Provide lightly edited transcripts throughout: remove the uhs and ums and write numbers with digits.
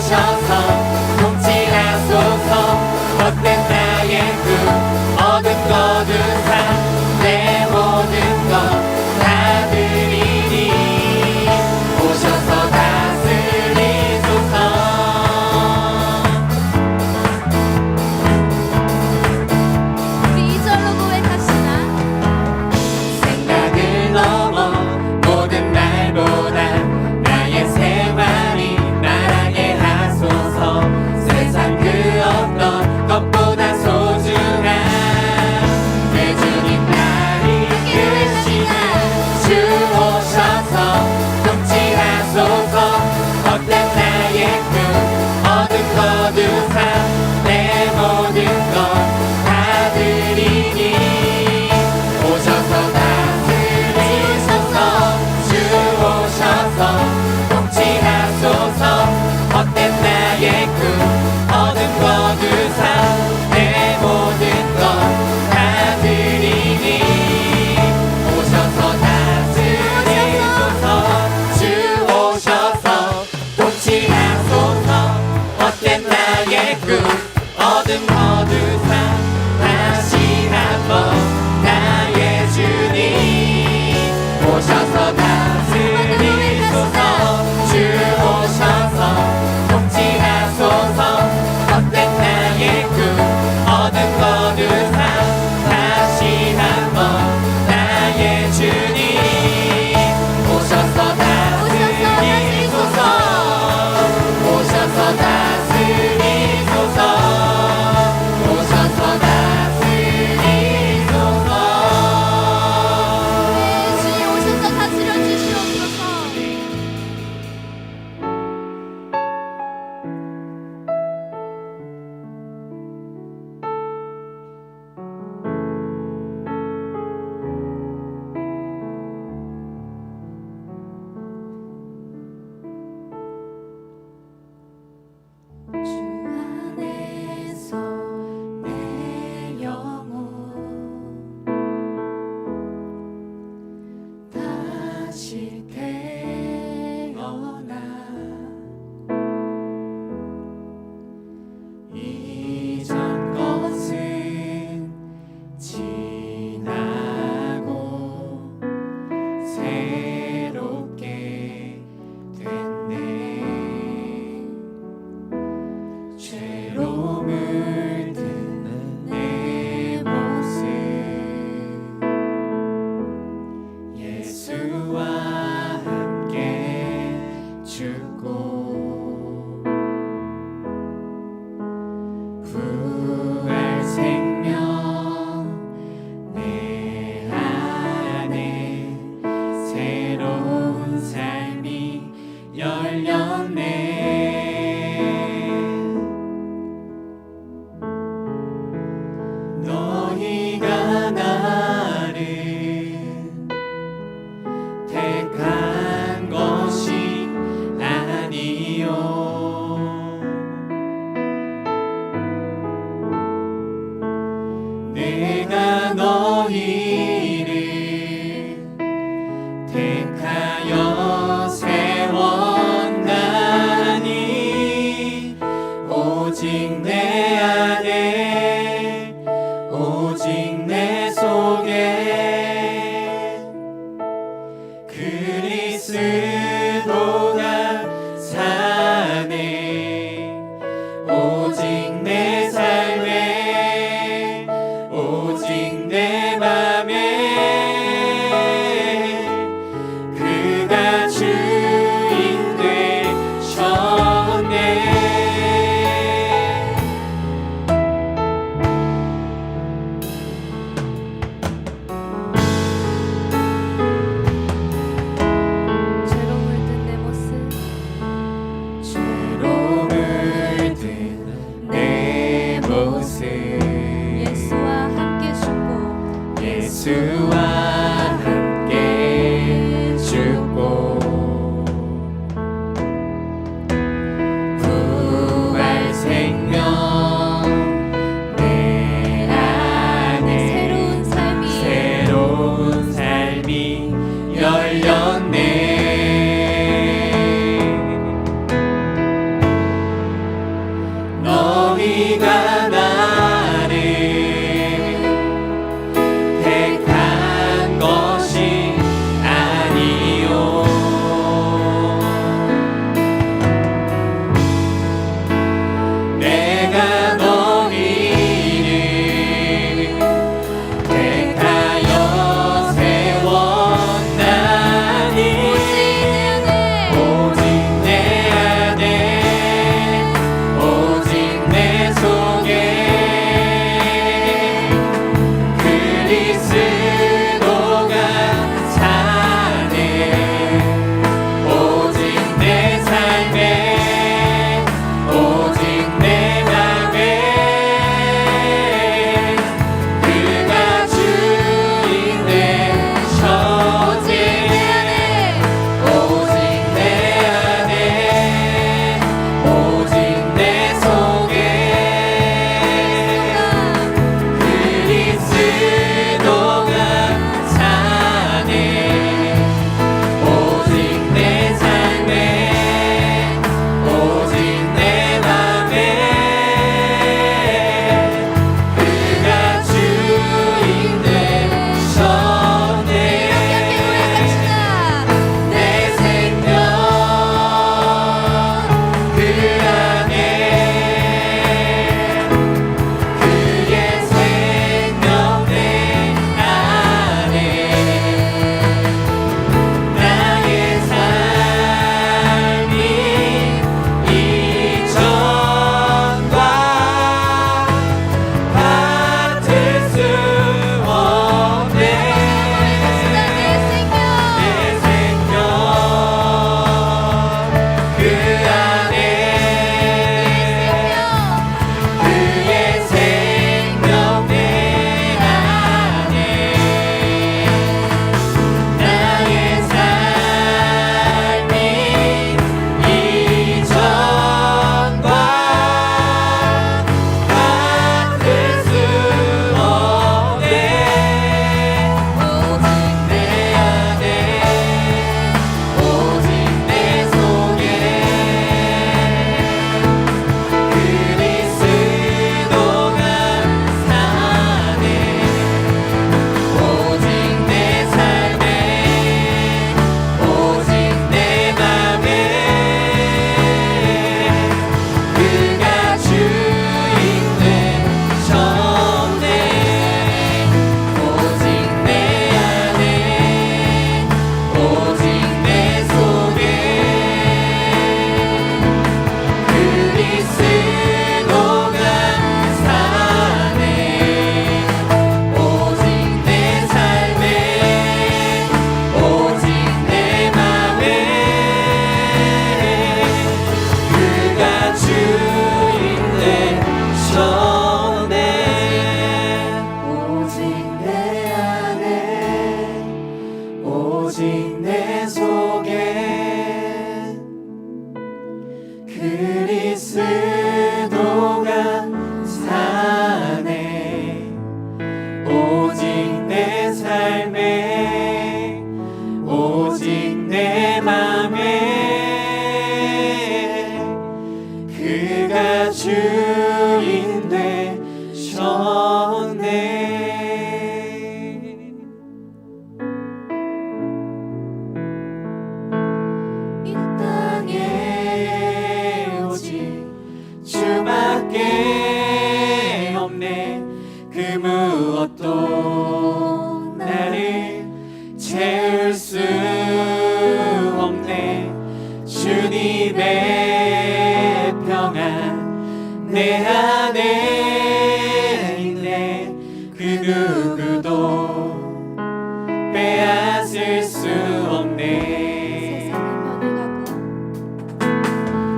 오셔서 통치하소서. 헛된 나의 꿈 얻은 거둔 삶 내 모든 것 다 드리니 오셔서 다스리소서. 우리 2절로 고백합시다. 생각을 넘어 모든 날보다 나의 생활이 나라게 하소서. 세상 그 어떤 것보다 소중한 내 주님 나를 이끄시는 주 오셔서 통치하소서. 헛된 나의 꿈 얻은 거둔 삶 내 모든 것 다 드리니 오셔서 다스리소서. 주 오셔서 통치하소서. 헛된 나의 꿈 얻은 거둔 삶 내 모든 것 다 드리니 오셔서 다스리소서. 주 오셔서 통치하소서. 헛된 나의 꿈 얻은 거둔 삶 다시 한번 나의 주님 오셔서 다스리소서. 주 오셔서 통치하소서. 헛된 나의 꿈 얻은 거둔 삶 다시 한번 나의 주님 오셔서 다스리소서. 오셔서 다스리소서. 오셔서 다스리소서. 주님 오셔서 다스려 주시옵소서. 주 안에서 내 영혼 다시 태어나 이전 것은 지나고 새롭게 됐네. 죄로 물든 내 모습 예수와 함께 죽고 부활 생명 내 안에 새로운 삶이 열렸네. 너희가 나를 택한 것이 아니요 내가 너희를 택하여 세웠나니 오직 내 안에 오직 내 속에 그리스도가 사네. 오직 내 삶에 오직 내 맘에 그가 주인 되셨네. 네가 나를 택한 것이 아니요 내가 너희를 택하여 세웠나니 오직 내 안에 오직 내 속에 그리스도가 사네 오직 내 삶에 오직 내 맘에 그가 주인 되셨네 오직 내 안에 오직 내 속에 그리스도가 사네 오직 내 삶에 오직 내 맘에 그가 주인 되셨네 내 생명 그 안에 그의 생명 내 안에 나의 삶이 이전과 같을 수 없네 내 생명 그 안에 그의 생명 내 안에 나의 삶이 이전과 같을 수 없네 오직 내 안에 오직 내 속에 그리스도가 사네 오직 내 삶에 오직 내 맘에 그가 주인 되셨네 오직 내 안에 오직 내 속에 그리스도가 사네 오직 내 삶에 오직 내 맘에 그가 주인 되셨네 오직 내 안에 오직 내 속에 그리스도가 사네 오직 내 삶에 오직 내 맘에 그가 주인 되셨네 이 땅에 오직 주밖에 없네 그 무엇도 나를 채울 수 없네 주님의 평안 내 안에 있네 그 누구도 빼앗을 수 없네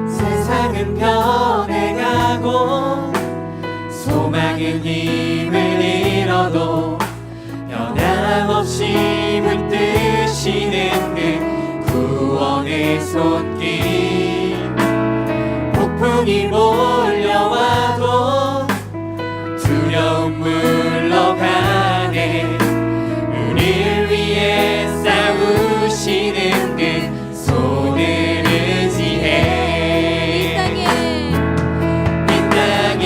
세상은 변해가고 소망은 힘을 잃어도 변함없이 붙드시는 그 구원의 손길 폭풍이 몰려와도 두려움 물러가네 우릴 위해 싸우시는 그 손을 의지해 이 땅에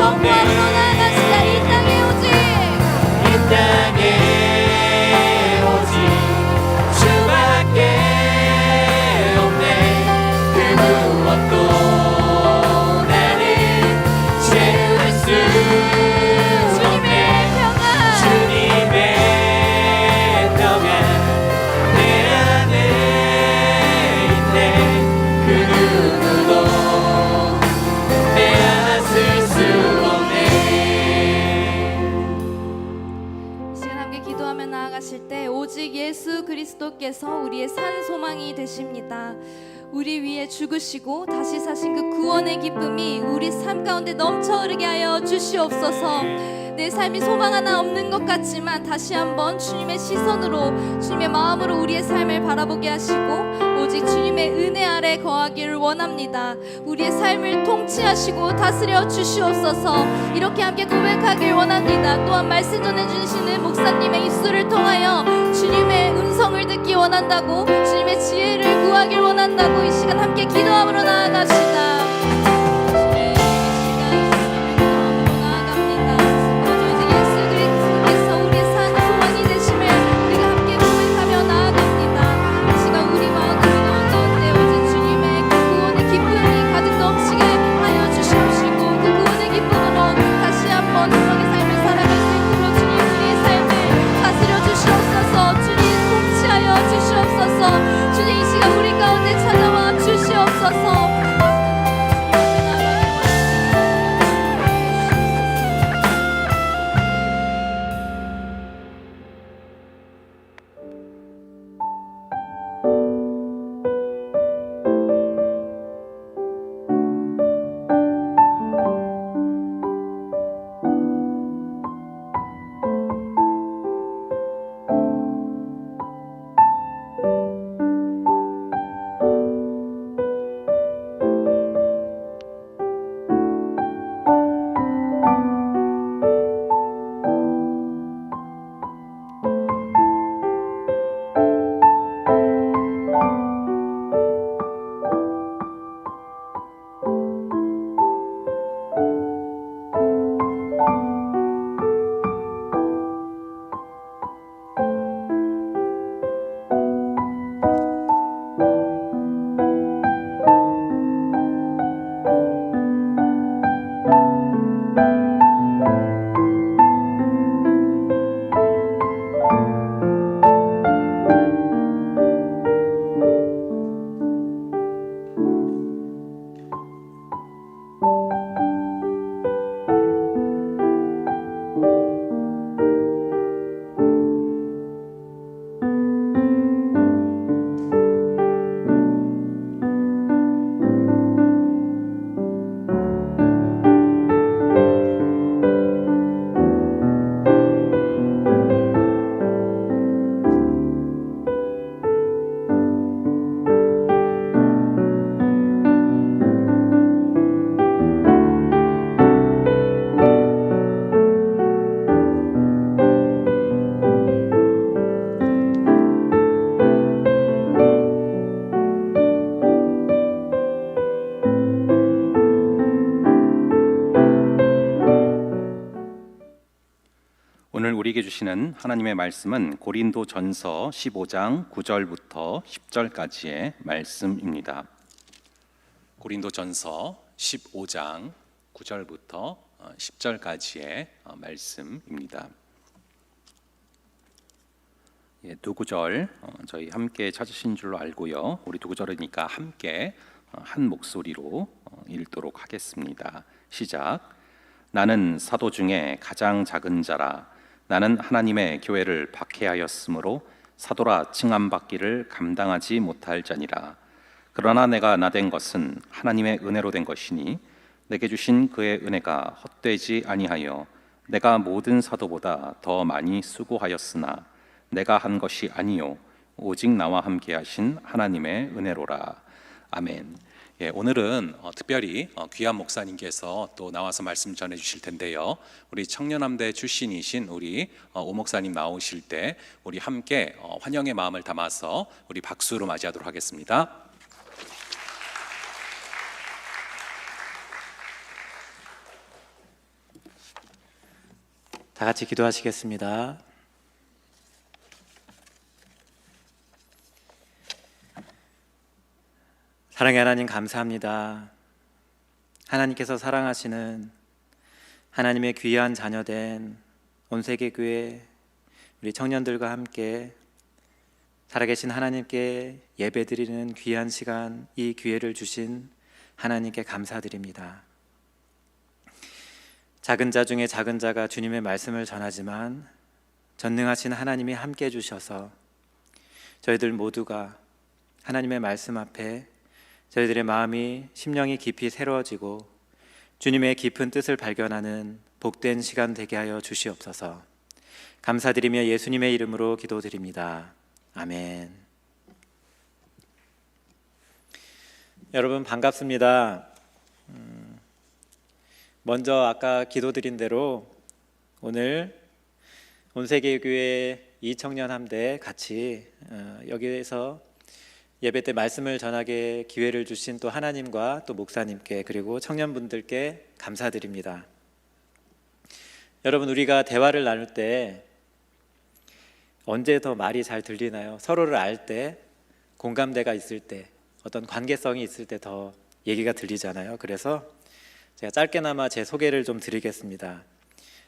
영광으로 나아가시자. 이 땅에 오직 이 땅에 오직 주밖에 없네. 그 무엇도 나는 채울 수 없네. 주님의 평안 내 안에 있네. 그 누구도 빼앗을 수 없네. 이 시간 함께 기도하며 나아가실 때 오직 예수 그리스도께서 우리의 산 소망이 되십니다. 우리 위해 죽으시고 다시 사신 그 구원의 기쁨이 우리 삶 가운데 넘쳐 흐르게 하여 주시옵소서. 내 삶이 소망 하나 없는 것 같지만 다시 한번 주님의 시선으로, 주님의 마음으로 우리의 삶을 바라보게 하시고 오직 주님의 은혜 아래 거하기를 원합니다. 우리의 삶을 통치하시고 다스려 주시옵소서. 이렇게 함께 고백하길 원합니다. 또한 말씀 전해주시는 목사님의 입술을 통하여 주님의 음성을 듣기 원한다고, 주님의 지혜를 구하길 원한다고 이 시간 함께 기도함으로 나아갑시다. 주님 이 시간 우리 가운데 찾아와 주시옵소서. 오늘 우리에게 주시는 하나님의 말씀은 고린도전서 15장 9절부터 10절까지의 말씀입니다. 고린도전서 15장 9절부터 10절까지의 말씀입니다. 두 구절 저희 함께 찾으신 줄로 알고요. 우리 두 구절이니까 함께 한 목소리로 읽도록 하겠습니다. 시작. 나는 사도 중에 가장 작은 자라. 나는 하나님의 교회를 박해하였으므로 사도라 칭함받기를 감당하지 못할 자니라. 그러나 내가 나된 것은 하나님의 은혜로 된 것이니 내게 주신 그의 은혜가 헛되지 아니하여 내가 모든 사도보다 더 많이 수고하였으나 내가 한 것이 아니요 오직 나와 함께 하신 하나님의 은혜로라. 아멘. 오늘은 특별히 귀한 목사님께서 또 나와서 말씀 전해 주실 텐데요. 우리 청년함대 출신이신 우리 오 목사님 나오실 때 우리 함께 환영의 마음을 담아서 우리 박수로 맞이하도록 하겠습니다. 다 같이 기도하시겠습니다. 사랑의 하나님, 감사합니다. 하나님께서 사랑하시는 하나님의 귀한 자녀된 온세계교회 우리 청년들과 함께 살아계신 하나님께 예배드리는 귀한 시간, 이 기회를 주신 하나님께 감사드립니다. 작은 자 중에 작은 자가 주님의 말씀을 전하지만 전능하신 하나님이 함께 해주셔서 저희들 모두가 하나님의 말씀 앞에 저희들의 마음이 심령이 깊이 새로워지고 주님의 깊은 뜻을 발견하는 복된 시간 되게 하여 주시옵소서. 감사드리며 예수님의 이름으로 기도드립니다. 아멘. 여러분 반갑습니다. 먼저 아까 기도드린 대로 오늘 온세계교회 이청년 함대 같이 여기에서 예배 때 말씀을 전하게 기회를 주신 또 하나님과 또 목사님께 그리고 청년분들께 감사드립니다. 여러분, 우리가 대화를 나눌 때 언제 더 말이 잘 들리나요? 서로를 알 때, 공감대가 있을 때, 어떤 관계성이 있을 때 더 얘기가 들리잖아요. 그래서 제가 짧게나마 제 소개를 좀 드리겠습니다.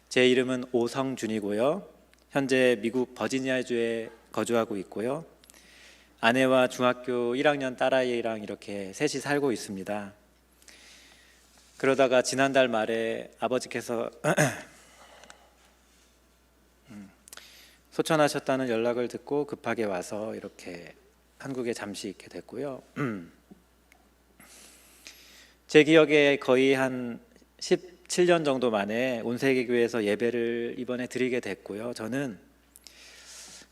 제 이름은 오성준이고요. 현재 미국 버지니아주에 거주하고 있고요. 아내와 중학교 1학년 딸아이랑 이렇게 셋이 살고 있습니다. 그러다가 지난달 말에 아버지께서 소천하셨다는 연락을 듣고 급하게 와서 이렇게 한국에 잠시 있게 됐고요. 제 기억에 거의 한 17년 정도 만에 온세계교회에서 예배를 이번에 드리게 됐고요. 저는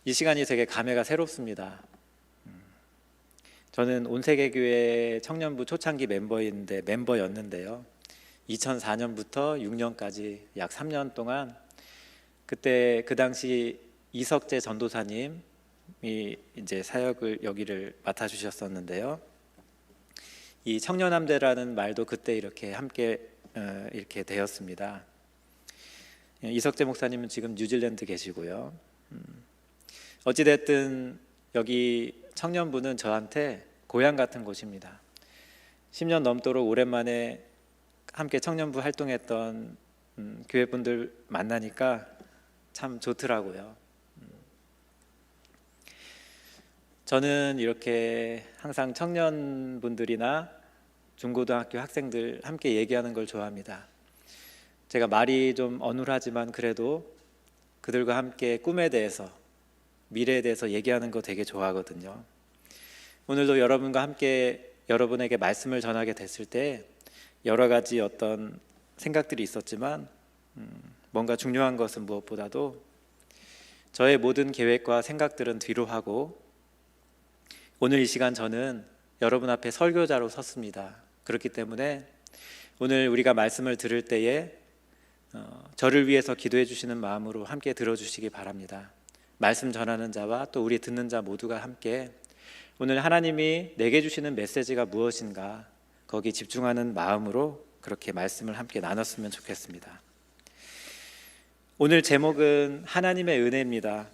이 시간이 되게 감회가 새롭습니다. 저는 온세계교회 청년부 초창기 멤버였는데요. 2004년부터 6년까지 약 3년 동안 그때 그 당시 이석재 전도사님이 이제 사역을 여기를 맡아주셨었는데요. 이 청년함대라는 말도 그때 이렇게 함께 이렇게 되었습니다. 이석재 목사님은 지금 뉴질랜드 계시고요. 어찌 됐든 여기 청년부는 저한테 고향 같은 곳입니다. 10년 넘도록 오랜만에 함께 청년부 활동했던 교회분들 만나니까 참 좋더라고요. 저는 이렇게 항상 청년분들이나 중고등학교 학생들 함께 얘기하는 걸 좋아합니다. 제가 말이 좀 어눌하지만 그래도 그들과 함께 꿈에 대해서, 미래에 대해서 얘기하는 거 되게 좋아하거든요. 오늘도 여러분과 함께 여러분에게 말씀을 전하게 됐을 때 여러 가지 어떤 생각들이 있었지만 뭔가 중요한 것은 무엇보다도 저의 모든 계획과 생각들은 뒤로 하고 오늘 이 시간 저는 여러분 앞에 설교자로 섰습니다. 그렇기 때문에 오늘 우리가 말씀을 들을 때에 저를 위해서 기도해 주시는 마음으로 함께 들어주시기 바랍니다. 말씀 전하는 자와 또 우리 듣는 자 모두가 함께 오늘 하나님이 내게 주시는 메시지가 무엇인가 거기 집중하는 마음으로 그렇게 말씀을 함께 나눴으면 좋겠습니다. 오늘 제목은 하나님의 은혜입니다.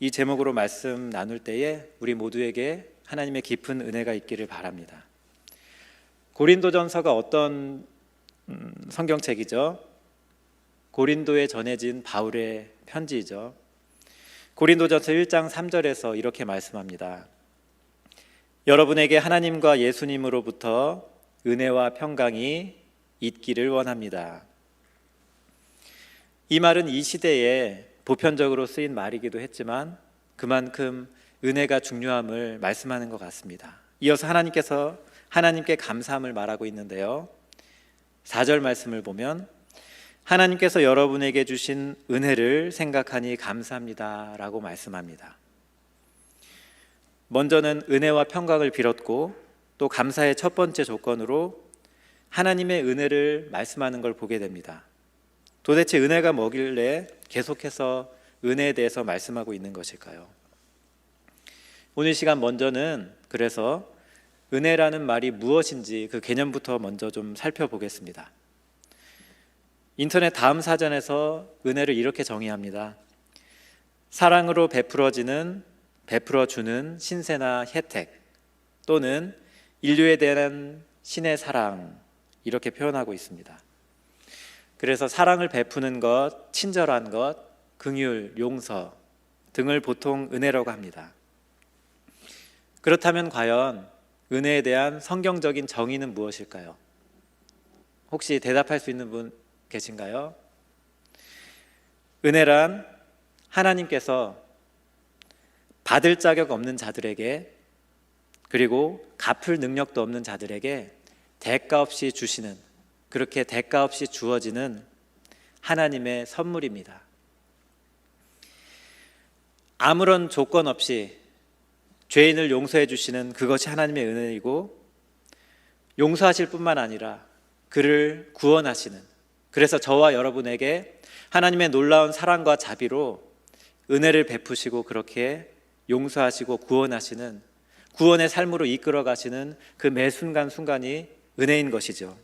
이 제목으로 말씀 나눌 때에 우리 모두에게 하나님의 깊은 은혜가 있기를 바랍니다. 고린도전서가 어떤 성경책이죠? 고린도에 전해진 바울의 편지이죠. 고린도전서 1장 3절에서 이렇게 말씀합니다. 여러분에게 하나님과 예수님으로부터 은혜와 평강이 있기를 원합니다. 이 말은 이 시대에 보편적으로 쓰인 말이기도 했지만 그만큼 은혜가 중요함을 말씀하는 것 같습니다. 이어서 하나님께 감사함을 말하고 있는데요. 4절 말씀을 보면 하나님께서 여러분에게 주신 은혜를 생각하니 감사합니다 라고 말씀합니다. 먼저는 은혜와 평강을 빌었고 또 감사의 첫 번째 조건으로 하나님의 은혜를 말씀하는 걸 보게 됩니다. 도대체 은혜가 뭐길래 계속해서 은혜에 대해서 말씀하고 있는 것일까요? 오늘 시간 먼저는 그래서 은혜라는 말이 무엇인지 그 개념부터 먼저 좀 살펴보겠습니다. 인터넷 다음 사전에서 은혜를 이렇게 정의합니다. 사랑으로 베풀어주는 신세나 혜택, 또는 인류에 대한 신의 사랑, 이렇게 표현하고 있습니다. 그래서 사랑을 베푸는 것, 친절한 것, 긍휼, 용서 등을 보통 은혜라고 합니다. 그렇다면 과연 은혜에 대한 성경적인 정의는 무엇일까요? 혹시 대답할 수 있는 분 계신가요? 은혜란 하나님께서 받을 자격 없는 자들에게, 그리고 갚을 능력도 없는 자들에게 대가 없이 주시는, 그렇게 대가 없이 주어지는 하나님의 선물입니다. 아무런 조건 없이 죄인을 용서해 주시는 그것이 하나님의 은혜이고, 용서하실 뿐만 아니라 그를 구원하시는, 그래서 저와 여러분에게 하나님의 놀라운 사랑과 자비로 은혜를 베푸시고 그렇게 용서하시고 구원하시는, 구원의 삶으로 이끌어 가시는 그 매 순간순간이 은혜인 것이죠.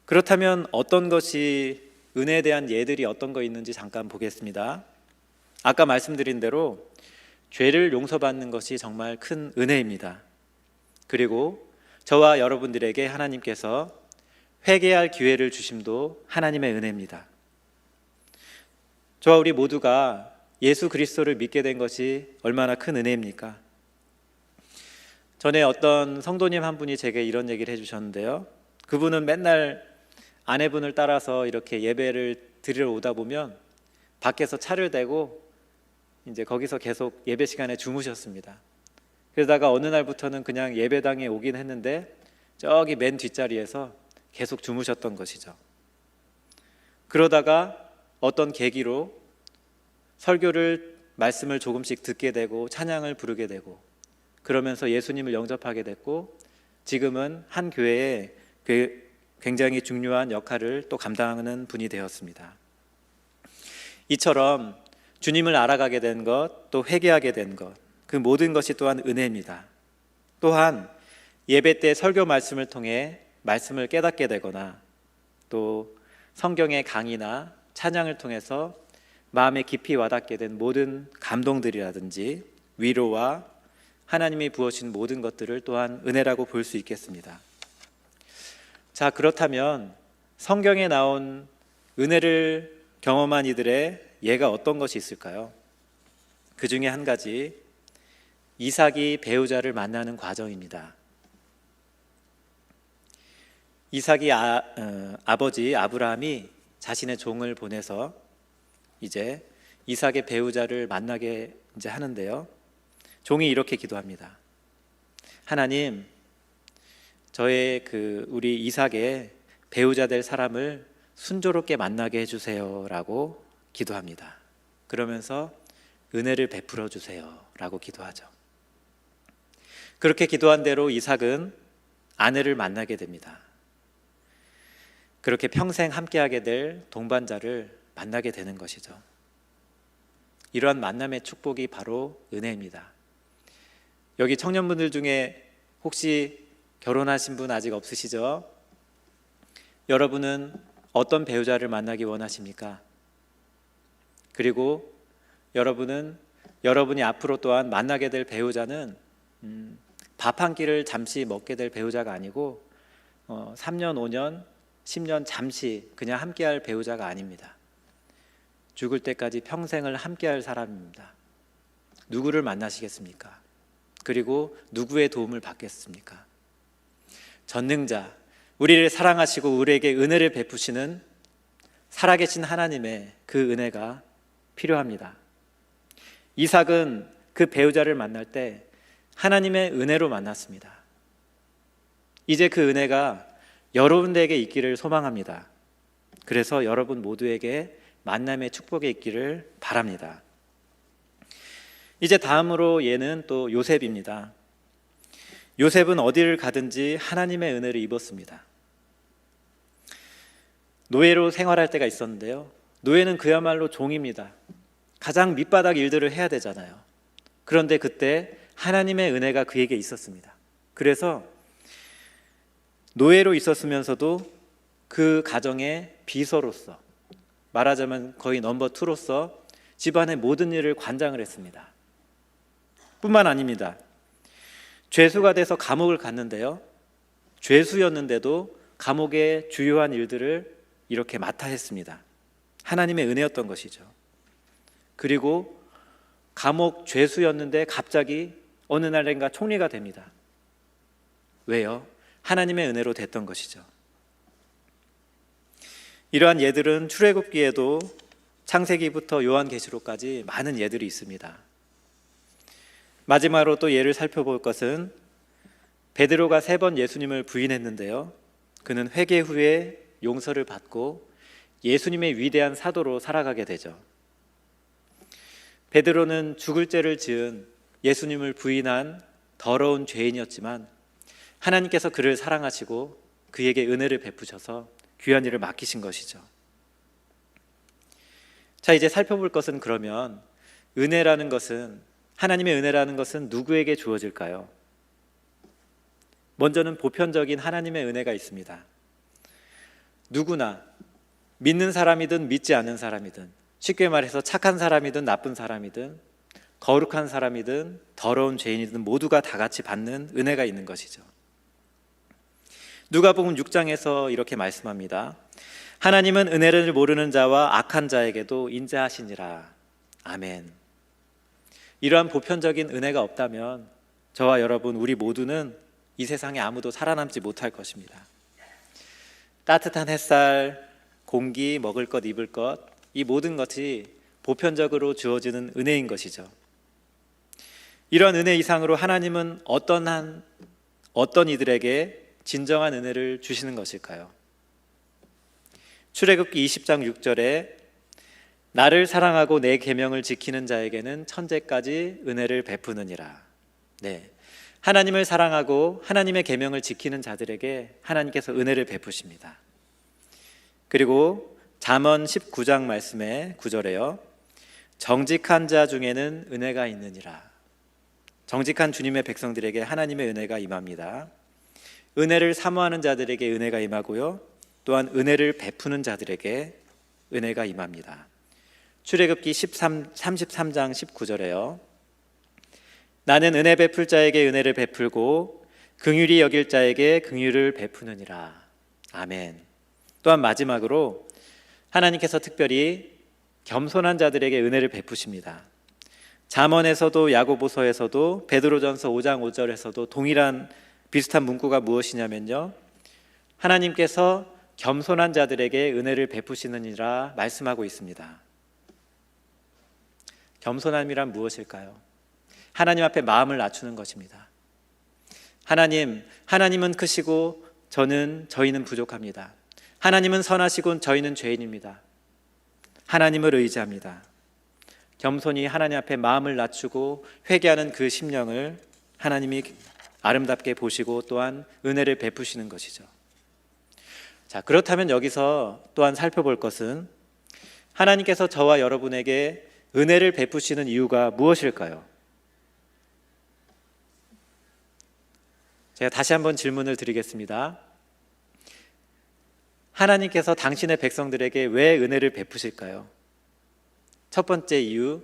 그렇다면 어떤 것이, 은혜에 대한 예들이 어떤 거 있는지 잠깐 보겠습니다. 아까 말씀드린 대로 죄를 용서받는 것이 정말 큰 은혜입니다. 그리고 저와 여러분들에게 하나님께서 회개할 기회를 주심도 하나님의 은혜입니다. 저와 우리 모두가 예수 그리스도를 믿게 된 것이 얼마나 큰 은혜입니까? 전에 어떤 성도님 한 분이 제게 이런 얘기를 해주셨는데요. 그분은 맨날 아내분을 따라서 이렇게 예배를 드리러 오다 보면 밖에서 차를 대고 이제 거기서 계속 예배 시간에 주무셨습니다. 그러다가 어느 날부터는 그냥 예배당에 오긴 했는데 저기 맨 뒷자리에서 계속 주무셨던 것이죠. 그러다가 어떤 계기로 말씀을 조금씩 듣게 되고 찬양을 부르게 되고, 그러면서 예수님을 영접하게 됐고, 지금은 한 교회에 굉장히 중요한 역할을 또 감당하는 분이 되었습니다. 이처럼 주님을 알아가게 된 것, 또 회개하게 된 것, 그 모든 것이 또한 은혜입니다. 또한 예배 때 설교 말씀을 통해 말씀을 깨닫게 되거나, 또 성경의 강의나 찬양을 통해서 마음에 깊이 와닿게 된 모든 감동들이라든지 위로와 하나님이 부어주신 모든 것들을 또한 은혜라고 볼 수 있겠습니다. 자, 그렇다면 성경에 나온 은혜를 경험한 이들의 예가 어떤 것이 있을까요? 그 중에 한 가지, 이삭이 배우자를 만나는 과정입니다. 이삭이 아버지 아브라함이 자신의 종을 보내서 이제 이삭의 배우자를 만나게 이제 하는데요. 종이 이렇게 기도합니다. 하나님, 저의 우리 이삭의 배우자 될 사람을 순조롭게 만나게 해주세요라고 기도합니다. 그러면서 은혜를 베풀어 주세요라고 기도하죠. 그렇게 기도한 대로 이삭은 아내를 만나게 됩니다. 그렇게 평생 함께하게 될 동반자를 만나게 되는 것이죠. 이러한 만남의 축복이 바로 은혜입니다. 여기 청년분들 중에 혹시 결혼하신 분 아직 없으시죠? 여러분은 어떤 배우자를 만나기 원하십니까? 그리고 여러분이 앞으로 또한 만나게 될 배우자는 밥 한 끼를 잠시 먹게 될 배우자가 아니고 3년, 5년, 10년 잠시 그냥 함께할 배우자가 아닙니다. 죽을 때까지 평생을 함께할 사람입니다. 누구를 만나시겠습니까? 그리고 누구의 도움을 받겠습니까? 전능자, 우리를 사랑하시고 우리에게 은혜를 베푸시는 살아계신 하나님의 그 은혜가 필요합니다. 이삭은 그 배우자를 만날 때 하나님의 은혜로 만났습니다. 이제 그 은혜가 여러분들에게 있기를 소망합니다. 그래서 여러분 모두에게 만남의 축복이 있기를 바랍니다. 이제 다음으로 예는 또 요셉입니다. 요셉은 어디를 가든지 하나님의 은혜를 입었습니다. 노예로 생활할 때가 있었는데요. 노예는 그야말로 종입니다. 가장 밑바닥 일들을 해야 되잖아요. 그런데 그때 하나님의 은혜가 그에게 있었습니다. 그래서 노예로 있었으면서도 그 가정의 비서로서, 말하자면 거의 넘버 2로서 집안의 모든 일을 관장을 했습니다. 뿐만 아닙니다. 죄수가 돼서 감옥을 갔는데요, 죄수였는데도 감옥의 주요한 일들을 이렇게 맡아 했습니다. 하나님의 은혜였던 것이죠. 그리고 감옥 죄수였는데 갑자기 어느 날인가 총리가 됩니다. 왜요? 하나님의 은혜로 됐던 것이죠. 이러한 예들은 출애굽기에도 창세기부터 요한계시록까지 많은 예들이 있습니다. 마지막으로 또 예를 살펴볼 것은 베드로가 3번 예수님을 부인했는데요, 그는 회개 후에 용서를 받고 예수님의 위대한 사도로 살아가게 되죠. 베드로는 죽을 죄를 지은 예수님을 부인한 더러운 죄인이었지만 하나님께서 그를 사랑하시고 그에게 은혜를 베푸셔서 귀한 일을 맡기신 것이죠. 자, 이제 살펴볼 것은, 그러면 은혜라는 것은, 하나님의 은혜라는 것은 누구에게 주어질까요? 먼저는 보편적인 하나님의 은혜가 있습니다. 누구나, 믿는 사람이든 믿지 않는 사람이든, 쉽게 말해서 착한 사람이든 나쁜 사람이든 거룩한 사람이든 더러운 죄인이든 모두가 다 같이 받는 은혜가 있는 것이죠. 누가복음 6장에서 이렇게 말씀합니다. 하나님은 은혜를 모르는 자와 악한 자에게도 인자하시니라. 아멘. 이러한 보편적인 은혜가 없다면 저와 여러분, 우리 모두는 이 세상에 아무도 살아남지 못할 것입니다. 따뜻한 햇살, 공기, 먹을 것, 입을 것, 이 모든 것이 보편적으로 주어지는 은혜인 것이죠. 이런 은혜 이상으로 하나님은 어떤 이들에게 진정한 은혜를 주시는 것일까요? 출애굽기 20장 6절에 나를 사랑하고 내 계명을 지키는 자에게는 천대까지 은혜를 베푸느니라. 네, 하나님을 사랑하고 하나님의 계명을 지키는 자들에게 하나님께서 은혜를 베푸십니다. 그리고 잠언 19장 말씀에 9절에요, 정직한 자 중에는 은혜가 있느니라. 정직한 주님의 백성들에게 하나님의 은혜가 임합니다. 은혜를 사모하는 자들에게 은혜가 임하고요, 또한 은혜를 베푸는 자들에게 은혜가 임합니다. 출애굽기 33장 19절에요, 나는 은혜 베풀 자에게 은혜를 베풀고 긍휼히 여길 자에게 긍휼을 베푸느니라. 아멘. 또한 마지막으로 하나님께서 특별히 겸손한 자들에게 은혜를 베푸십니다. 잠언에서도 야고보서에서도 베드로전서 5장 5절에서도 동일한 비슷한 문구가 무엇이냐면요, 하나님께서 겸손한 자들에게 은혜를 베푸시느니라 말씀하고 있습니다. 겸손함이란 무엇일까요? 하나님 앞에 마음을 낮추는 것입니다. 하나님은 크시고 저희는 부족합니다. 하나님은 선하시고 저희는 죄인입니다. 하나님을 의지합니다. 겸손히 하나님 앞에 마음을 낮추고 회개하는 그 심령을 하나님이 아름답게 보시고 또한 은혜를 베푸시는 것이죠. 자, 그렇다면 여기서 또한 살펴볼 것은 하나님께서 저와 여러분에게 은혜를 베푸시는 이유가 무엇일까요? 제가 다시 한번 질문을 드리겠습니다. 하나님께서 당신의 백성들에게 왜 은혜를 베푸실까요? 첫 번째 이유,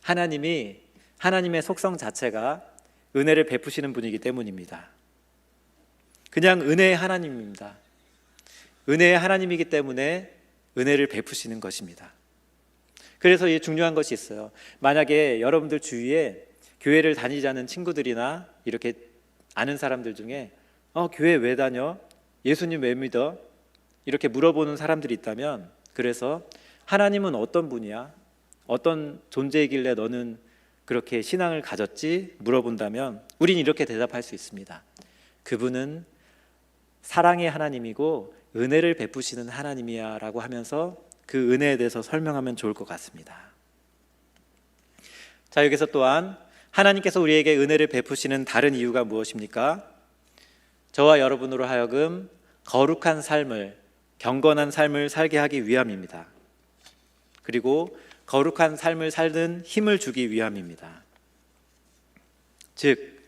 하나님의 속성 자체가 은혜를 베푸시는 분이기 때문입니다. 그냥 은혜의 하나님입니다. 은혜의 하나님이기 때문에 은혜를 베푸시는 것입니다. 그래서 이 중요한 것이 있어요. 만약에 여러분들 주위에 교회를 다니지 않는 친구들이나 이렇게 아는 사람들 중에 교회 왜 다녀? 예수님 왜 믿어? 이렇게 물어보는 사람들이 있다면, 그래서 하나님은 어떤 분이야? 어떤 존재이길래 너는 그렇게 신앙을 가졌지? 물어본다면 우린 이렇게 대답할 수 있습니다. 그분은 사랑의 하나님이고 은혜를 베푸시는 하나님이야 라고 하면서 그 은혜에 대해서 설명하면 좋을 것 같습니다. 자, 여기서 또한 하나님께서 우리에게 은혜를 베푸시는 다른 이유가 무엇입니까? 저와 여러분으로 하여금 거룩한 삶을, 경건한 삶을 살게 하기 위함입니다. 그리고 거룩한 삶을 살는 힘을 주기 위함입니다. 즉,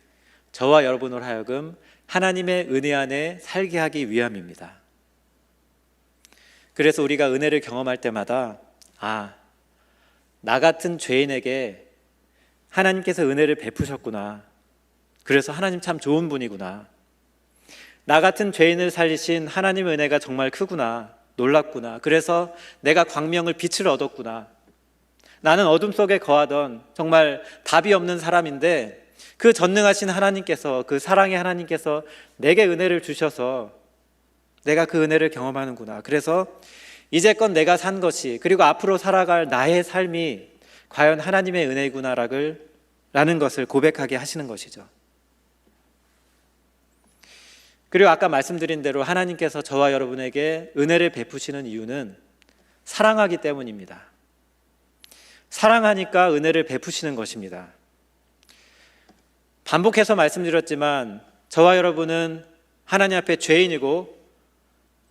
저와 여러분으로 하여금 하나님의 은혜 안에 살게 하기 위함입니다. 그래서 우리가 은혜를 경험할 때마다 나 같은 죄인에게 하나님께서 은혜를 베푸셨구나. 그래서 하나님 참 좋은 분이구나. 나 같은 죄인을 살리신 하나님의 은혜가 정말 크구나. 놀랍구나. 그래서 내가 광명을 빛을 얻었구나. 나는 어둠 속에 거하던 정말 답이 없는 사람인데 그 전능하신 하나님께서, 그 사랑의 하나님께서 내게 은혜를 주셔서 내가 그 은혜를 경험하는구나. 그래서 이제껏 내가 산 것이, 그리고 앞으로 살아갈 나의 삶이 과연 하나님의 은혜구나라는 것을 고백하게 하시는 것이죠. 그리고 아까 말씀드린 대로 하나님께서 저와 여러분에게 은혜를 베푸시는 이유는 사랑하기 때문입니다. 사랑하니까 은혜를 베푸시는 것입니다. 반복해서 말씀드렸지만 저와 여러분은 하나님 앞에 죄인이고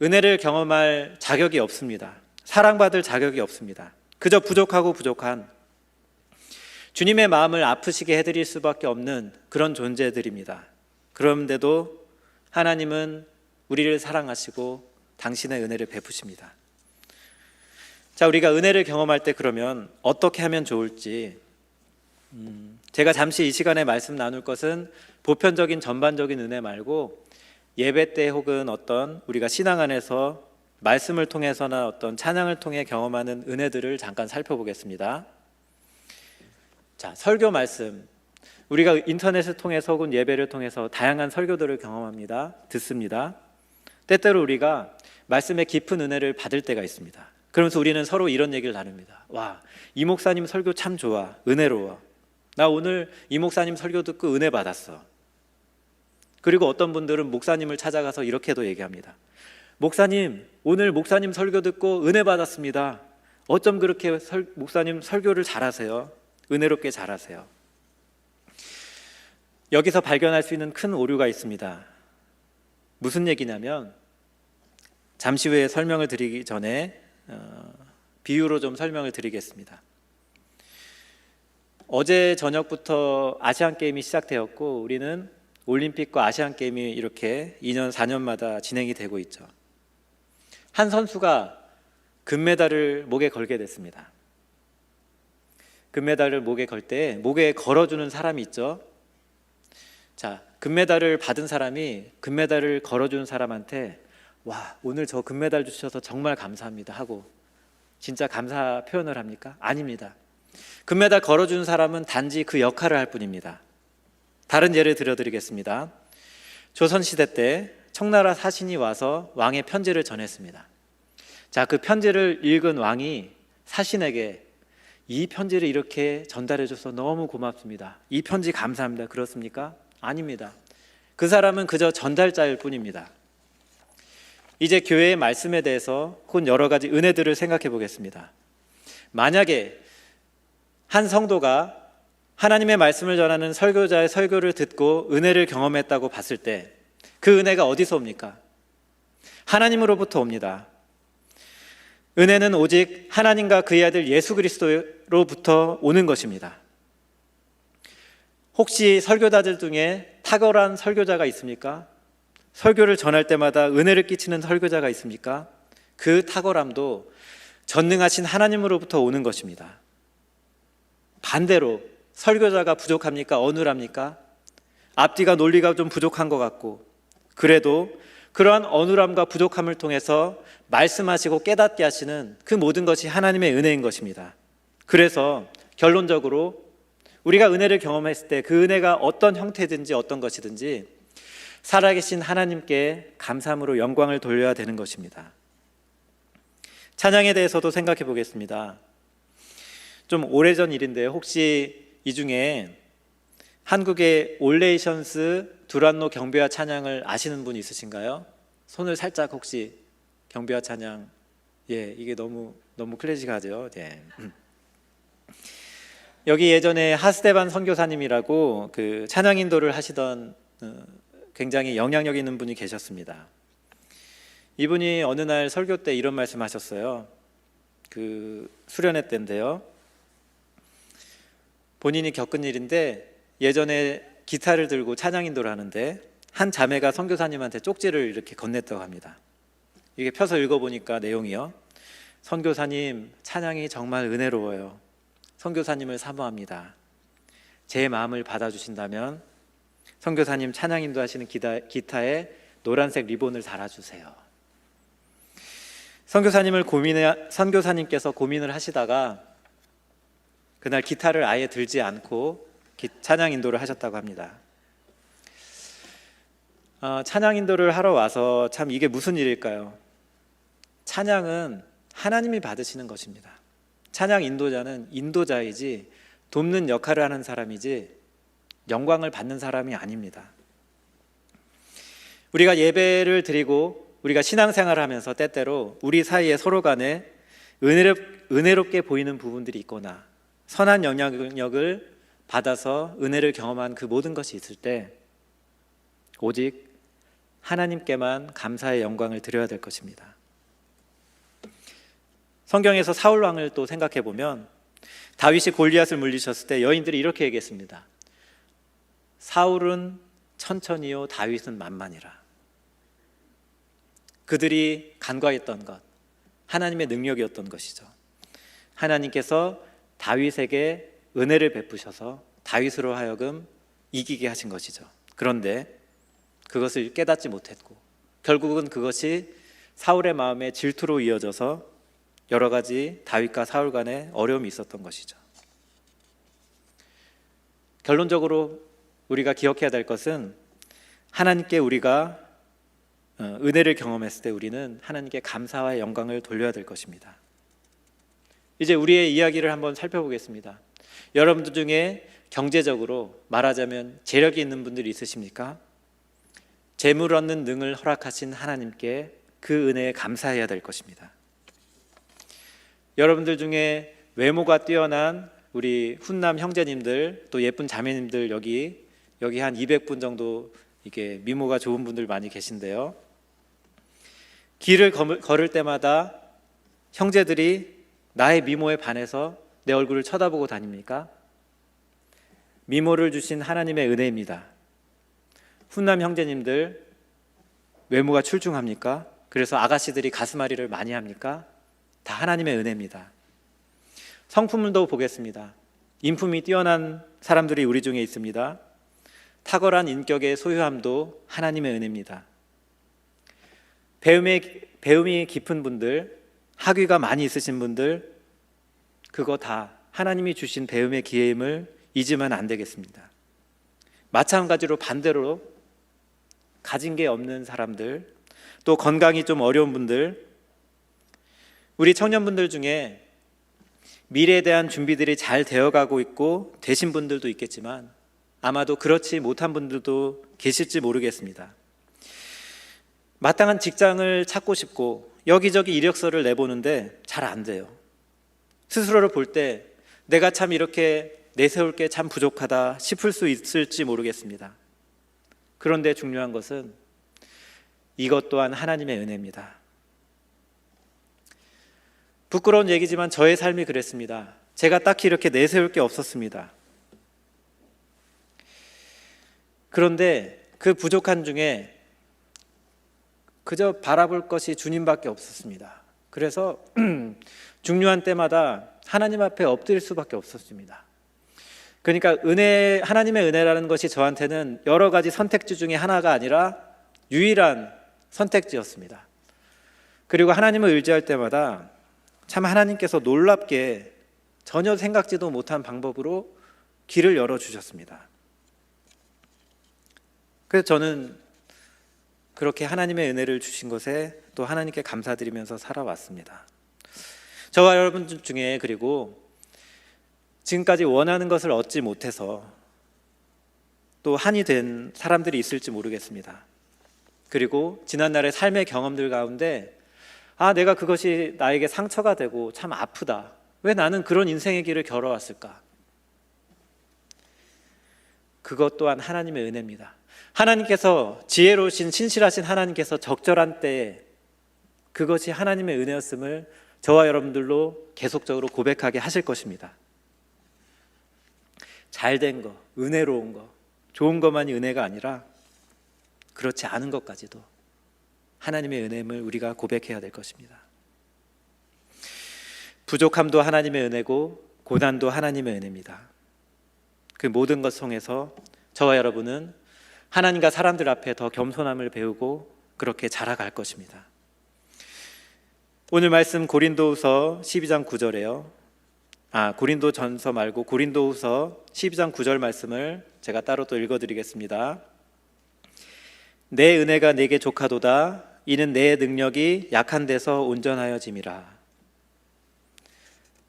은혜를 경험할 자격이 없습니다. 사랑받을 자격이 없습니다. 그저 부족하고 부족한, 주님의 마음을 아프시게 해드릴 수밖에 없는 그런 존재들입니다. 그런데도 하나님은 우리를 사랑하시고 당신의 은혜를 베푸십니다. 자, 우리가 은혜를 경험할 때 그러면 어떻게 하면 좋을지, 제가 잠시 이 시간에 말씀 나눌 것은 보편적인 전반적인 은혜 말고 예배 때 혹은 어떤 우리가 신앙 안에서 말씀을 통해서나 어떤 찬양을 통해 경험하는 은혜들을 잠깐 살펴보겠습니다. 자, 설교 말씀, 우리가 인터넷을 통해서 혹은 예배를 통해서 다양한 설교들을 경험합니다. 듣습니다. 때때로 우리가 말씀의 깊은 은혜를 받을 때가 있습니다. 그러면서 우리는 서로 이런 얘기를 나눕니다. 와, 이 목사님 설교 참 좋아, 은혜로워. 나 오늘 이 목사님 설교 듣고 은혜 받았어. 그리고 어떤 분들은 목사님을 찾아가서 이렇게도 얘기합니다. 목사님, 오늘 목사님 설교 듣고 은혜 받았습니다. 어쩜 그렇게 목사님 설교를 잘하세요? 은혜롭게 잘하세요. 여기서 발견할 수 있는 큰 오류가 있습니다. 무슨 얘기냐면, 잠시 후에 설명을 드리기 전에 비유로 좀 설명을 드리겠습니다. 어제 저녁부터 아시안게임이 시작되었고 우리는 올림픽과 아시안게임이 이렇게 2년, 4년마다 진행이 되고 있죠. 한 선수가 금메달을 목에 걸게 됐습니다. 금메달을 목에 걸 때 목에 걸어주는 사람이 있죠. 자, 금메달을 받은 사람이 금메달을 걸어주는 사람한테 와, 오늘 저 금메달 주셔서 정말 감사합니다 하고 진짜 감사 표현을 합니까? 아닙니다. 금메달 걸어주는 사람은 단지 그 역할을 할 뿐입니다. 다른 예를 들어드리겠습니다. 조선시대 때 청나라 사신이 와서 왕의 편지를 전했습니다. 자, 그 편지를 읽은 왕이 사신에게 이 편지를 이렇게 전달해줘서 너무 고맙습니다. 이 편지 감사합니다. 그렇습니까? 아닙니다. 그 사람은 그저 전달자일 뿐입니다. 이제 교회의 말씀에 대해서 혹은 여러 가지 은혜들을 생각해 보겠습니다. 만약에 한 성도가 하나님의 말씀을 전하는 설교자의 설교를 듣고 은혜를 경험했다고 봤을 때 그 은혜가 어디서 옵니까? 하나님으로부터 옵니다. 은혜는 오직 하나님과 그의 아들 예수 그리스도로부터 오는 것입니다. 혹시 설교자들 중에 탁월한 설교자가 있습니까? 설교를 전할 때마다 은혜를 끼치는 설교자가 있습니까? 그 탁월함도 전능하신 하나님으로부터 오는 것입니다. 반대로 설교자가 부족합니까? 어눌합니까? 앞뒤가 논리가 좀 부족한 것 같고, 그래도 그러한 어눌함과 부족함을 통해서 말씀하시고 깨닫게 하시는 그 모든 것이 하나님의 은혜인 것입니다. 그래서 결론적으로 우리가 은혜를 경험했을 때 그 은혜가 어떤 형태든지 어떤 것이든지 살아계신 하나님께 감사함으로 영광을 돌려야 되는 것입니다. 찬양에 대해서도 생각해 보겠습니다. 좀 오래전 일인데요. 혹시 이 중에 한국의 올레이션스 두란노 경배와 찬양을 아시는 분 있으신가요? 손을 살짝 혹시 경배와 찬양. 예, 이게 너무 클래식하죠. 예. 여기 예전에 하스데반 선교사님이라고 그 찬양 인도를 하시던 굉장히 영향력 있는 분이 계셨습니다. 이분이 어느 날 설교 때 이런 말씀하셨어요. 그 수련회 때인데요. 본인이 겪은 일인데 예전에 기타를 들고 찬양 인도를 하는데 한 자매가 선교사님한테 쪽지를 이렇게 건넸다고 합니다. 이게 펴서 읽어보니까 내용이요. 선교사님 찬양이 정말 은혜로워요. 선교사님을 사모합니다. 제 마음을 받아주신다면 선교사님 찬양 인도하시는 기타에 노란색 리본을 달아주세요. 선교사님께서 고민을 하시다가 그날 기타를 아예 들지 않고 찬양 인도를 하셨다고 합니다. 찬양 인도를 하러 와서 참 이게 무슨 일일까요? 찬양은 하나님이 받으시는 것입니다. 찬양 인도자는 인도자이지 돕는 역할을 하는 사람이지 영광을 받는 사람이 아닙니다. 우리가 예배를 드리고 우리가 신앙생활을 하면서 때때로 우리 사이에 서로 간에 은혜롭게 보이는 부분들이 있거나 선한 영향력을 받아서 은혜를 경험한 그 모든 것이 있을 때 오직 하나님께만 감사의 영광을 드려야 될 것입니다. 성경에서 사울 왕을 또 생각해 보면 다윗이 골리앗을 물리쳤을 때 여인들이 이렇게 얘기했습니다. 사울은 천천히요 다윗은 만만이라. 그들이 간과했던 것, 하나님의 능력이었던 것이죠. 하나님께서 다윗에게 은혜를 베푸셔서 다윗으로 하여금 이기게 하신 것이죠. 그런데 그것을 깨닫지 못했고 결국은 그것이 사울의 마음에 질투로 이어져서 여러 가지 다윗과 사울 간에 어려움이 있었던 것이죠. 결론적으로 우리가 기억해야 될 것은 하나님께 우리가 은혜를 경험했을 때 우리는 하나님께 감사와 영광을 돌려야 될 것입니다. 이제 우리의 이야기를 한번 살펴보겠습니다. 여러분들 중에 경제적으로 말하자면 재력이 있는 분들이 있으십니까? 재물 얻는 능을 허락하신 하나님께 그 은혜에 감사해야 될 것입니다. 여러분들 중에 외모가 뛰어난 우리 훈남 형제님들 또 예쁜 자매님들 여기 한 200분 정도 이게 미모가 좋은 분들 많이 계신데요. 길을 걸을 때마다 형제들이 나의 미모에 반해서 내 얼굴을 쳐다보고 다닙니까? 미모를 주신 하나님의 은혜입니다. 훈남 형제님들 외모가 출중합니까? 그래서 아가씨들이 가슴앓이를 많이 합니까? 다 하나님의 은혜입니다. 성품도 보겠습니다. 인품이 뛰어난 사람들이 우리 중에 있습니다. 탁월한 인격의 소유함도 하나님의 은혜입니다. 배움이 깊은 분들, 학위가 많이 있으신 분들, 그거 다 하나님이 주신 배움의 기회임을 잊으면 안 되겠습니다. 마찬가지로 반대로 가진 게 없는 사람들, 또 건강이 좀 어려운 분들, 우리 청년분들 중에 미래에 대한 준비들이 잘 되어가고 있고 되신 분들도 있겠지만 아마도 그렇지 못한 분들도 계실지 모르겠습니다. 마땅한 직장을 찾고 싶고 여기저기 이력서를 내보는데 잘 안 돼요. 스스로를 볼 때 내가 참 이렇게 내세울 게 참 부족하다 싶을 수 있을지 모르겠습니다. 그런데 중요한 것은 이것 또한 하나님의 은혜입니다. 부끄러운 얘기지만 저의 삶이 그랬습니다. 제가 딱히 이렇게 내세울 게 없었습니다. 그런데 그 부족한 중에 그저 바라볼 것이 주님밖에 없었습니다. 그래서 중요한 때마다 하나님 앞에 엎드릴 수밖에 없었습니다. 그러니까 하나님의 은혜라는 것이 저한테는 여러 가지 선택지 중에 하나가 아니라 유일한 선택지였습니다. 그리고 하나님을 의지할 때마다 참 하나님께서 놀랍게 전혀 생각지도 못한 방법으로 길을 열어주셨습니다. 그래서 저는 그렇게 하나님의 은혜를 주신 것에 또 하나님께 감사드리면서 살아왔습니다. 저와 여러분들 중에 그리고 지금까지 원하는 것을 얻지 못해서 또 한이 된 사람들이 있을지 모르겠습니다. 그리고 지난날의 삶의 경험들 가운데 내가 그것이 나에게 상처가 되고 참 아프다. 왜 나는 그런 인생의 길을 걸어왔을까? 그것 또한 하나님의 은혜입니다. 하나님께서 지혜로우신 신실하신 하나님께서 적절한 때에 그것이 하나님의 은혜였음을 저와 여러분들로 계속적으로 고백하게 하실 것입니다. 잘된 거, 은혜로운 거, 좋은 것만이 은혜가 아니라 그렇지 않은 것까지도 하나님의 은혜임을 우리가 고백해야 될 것입니다. 부족함도 하나님의 은혜고 고난도 하나님의 은혜입니다. 그 모든 것 통해서 저와 여러분은 하나님과 사람들 앞에 더 겸손함을 배우고 그렇게 자라갈 것입니다. 오늘 말씀 고린도후서 12장 9절에요. 고린도전서 말고 고린도후서 12장 9절 말씀을 제가 따로 또 읽어드리겠습니다. 내 은혜가 내게 족하도다. 이는 내 능력이 약한 데서 온전하여짐이라.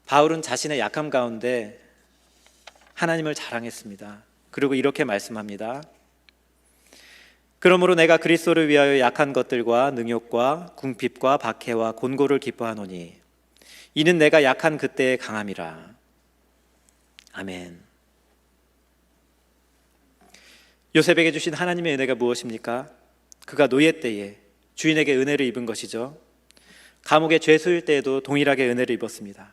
바울은 자신의 약함 가운데 하나님을 자랑했습니다. 그리고 이렇게 말씀합니다. 그러므로 내가 그리스도를 위하여 약한 것들과 능욕과 궁핍과 박해와 곤고를 기뻐하노니 이는 내가 약한 그때의 강함이라. 아멘. 요셉에게 주신 하나님의 은혜가 무엇입니까? 그가 노예 때에 주인에게 은혜를 입은 것이죠. 감옥의 죄수일 때에도 동일하게 은혜를 입었습니다.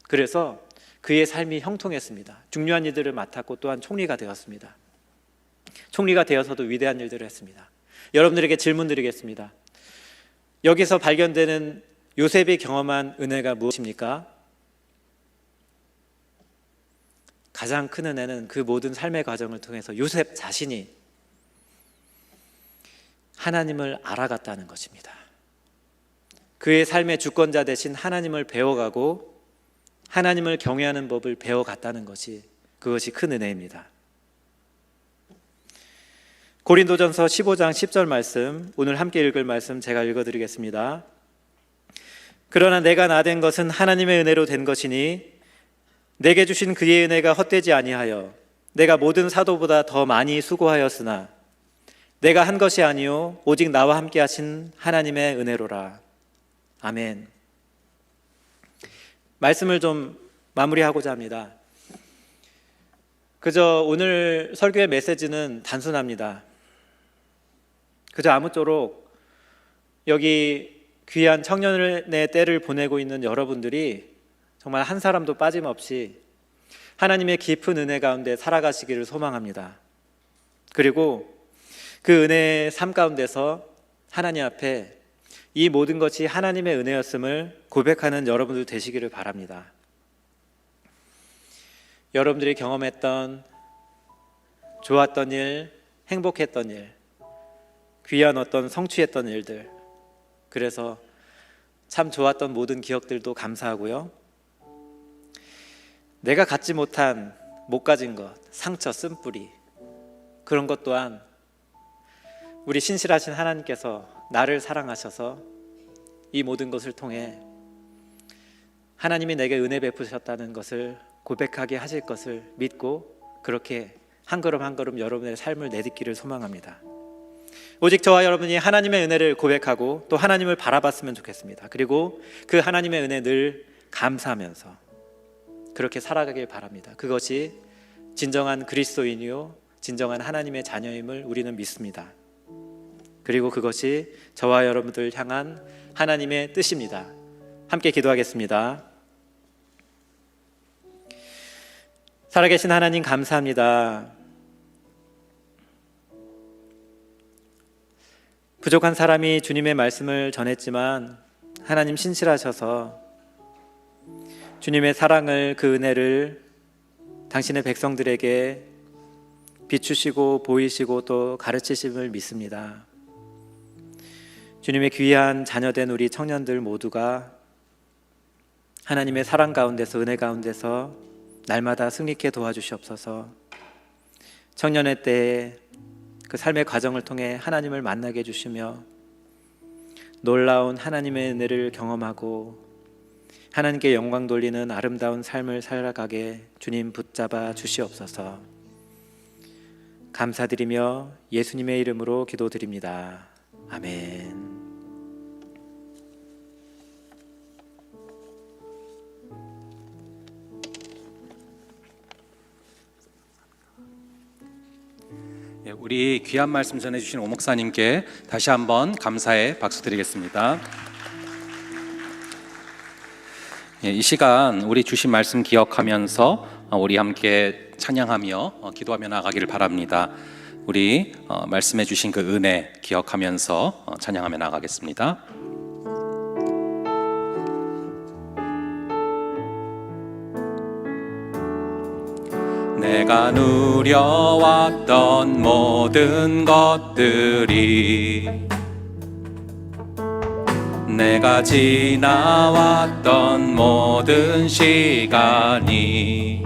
그래서 그의 삶이 형통했습니다. 중요한 일들을 맡았고 또한 총리가 되었습니다. 총리가 되어서도 위대한 일들을 했습니다. 여러분들에게 질문 드리겠습니다. 여기서 발견되는 요셉이 경험한 은혜가 무엇입니까? 가장 큰 은혜는 그 모든 삶의 과정을 통해서 요셉 자신이 하나님을 알아갔다는 것입니다. 그의 삶의 주권자 대신 하나님을 배워가고 하나님을 경외하는 법을 배워갔다는 것이, 그것이 큰 은혜입니다. 고린도전서 15장 10절 말씀, 오늘 함께 읽을 말씀 제가 읽어드리겠습니다. 그러나 내가 나된 것은 하나님의 은혜로 된 것이니 내게 주신 그의 은혜가 헛되지 아니하여 내가 모든 사도보다 더 많이 수고하였으나 내가 한 것이 아니요 오직 나와 함께 하신 하나님의 은혜로라. 아멘. 말씀을 좀 마무리하고자 합니다. 그저 오늘 설교의 메시지는 단순합니다. 그저 아무쪼록 여기 귀한 청년의 때를 보내고 있는 여러분들이 정말 한 사람도 빠짐없이 하나님의 깊은 은혜 가운데 살아가시기를 소망합니다. 그리고 그 은혜의 삶 가운데서 하나님 앞에 이 모든 것이 하나님의 은혜였음을 고백하는 여러분들 되시기를 바랍니다. 여러분들이 경험했던 좋았던 일, 행복했던 일, 귀한 어떤 성취했던 일들, 그래서 참 좋았던 모든 기억들도 감사하고요. 내가 갖지 못한, 못 가진 것, 상처, 쓴뿌리, 그런 것 또한 우리 신실하신 하나님께서 나를 사랑하셔서 이 모든 것을 통해 하나님이 내게 은혜 베푸셨다는 것을 고백하게 하실 것을 믿고 그렇게 한 걸음 한 걸음 여러분의 삶을 내딛기를 소망합니다. 오직 저와 여러분이 하나님의 은혜를 고백하고 또 하나님을 바라봤으면 좋겠습니다. 그리고 그 하나님의 은혜 늘 감사하면서 그렇게 살아가길 바랍니다. 그것이 진정한 그리스도인이요 진정한 하나님의 자녀임을 우리는 믿습니다. 그리고 그것이 저와 여러분들 향한 하나님의 뜻입니다. 함께 기도하겠습니다. 살아계신 하나님 감사합니다. 부족한 사람이 주님의 말씀을 전했지만 하나님 신실하셔서 주님의 사랑을, 그 은혜를 당신의 백성들에게 비추시고 보이시고 또 가르치심을 믿습니다. 주님의 귀한 자녀된 우리 청년들 모두가 하나님의 사랑 가운데서, 은혜 가운데서 날마다 승리케 도와주시옵소서. 청년의 때에 그 삶의 과정을 통해 하나님을 만나게 해주시며 놀라운 하나님의 은혜를 경험하고 하나님께 영광 돌리는 아름다운 삶을 살아가게 주님 붙잡아 주시옵소서. 감사드리며 예수님의 이름으로 기도드립니다. 아멘. 우리 귀한 말씀 전해주신 오 목사님께 다시 한번 감사의 박수 드리겠습니다. 이 시간 우리 주신 말씀 기억하면서 우리 함께 찬양하며 기도하며 나가기를 바랍니다. 우리 말씀해 주신 그 은혜 기억하면서 찬양하며 나가겠습니다. 내가 누려왔던 모든 것들이, 내가 지나왔던 모든 시간이,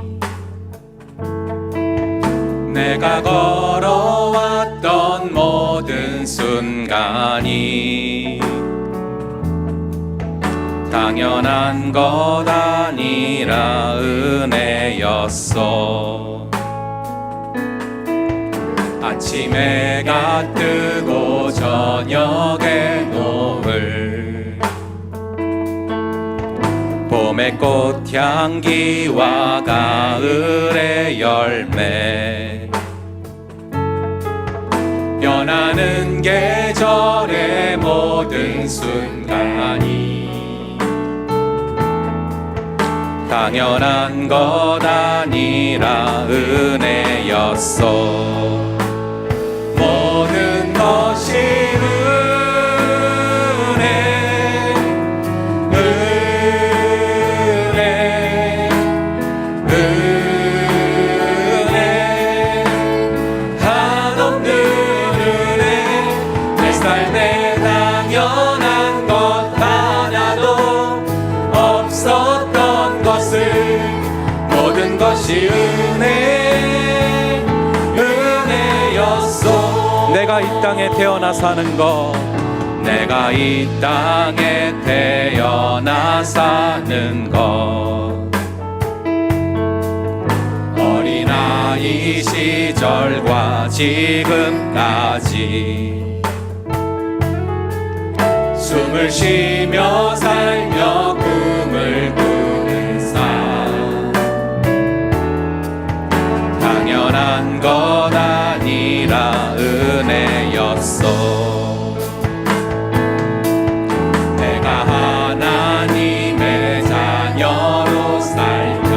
내가 걸어왔던 모든 순간이 당연한 것 아니라 은혜였어. 아침 해가 뜨고 저녁에 노을, 봄의 꽃향기와 가을의 열매, 변하는 계절의 모든 순간이 당연한 것 아니라 은혜였어. 모든 것이 은혜, 은혜, 은혜, 한없는 은혜. 내 삶에 당연한 것 하나도 없었던 것을, 모든 것이 은혜, 은혜였어. 내가 이 땅에 태어나 사는 것, 내가 이 땅에 태어나 사는 것, 어린아이 시절과 지금까지 숨을 쉬며 살며 꿈을 꾸는 삶, 당연한 것 아니라 은혜였어. 내가 하나님의 자녀로 살며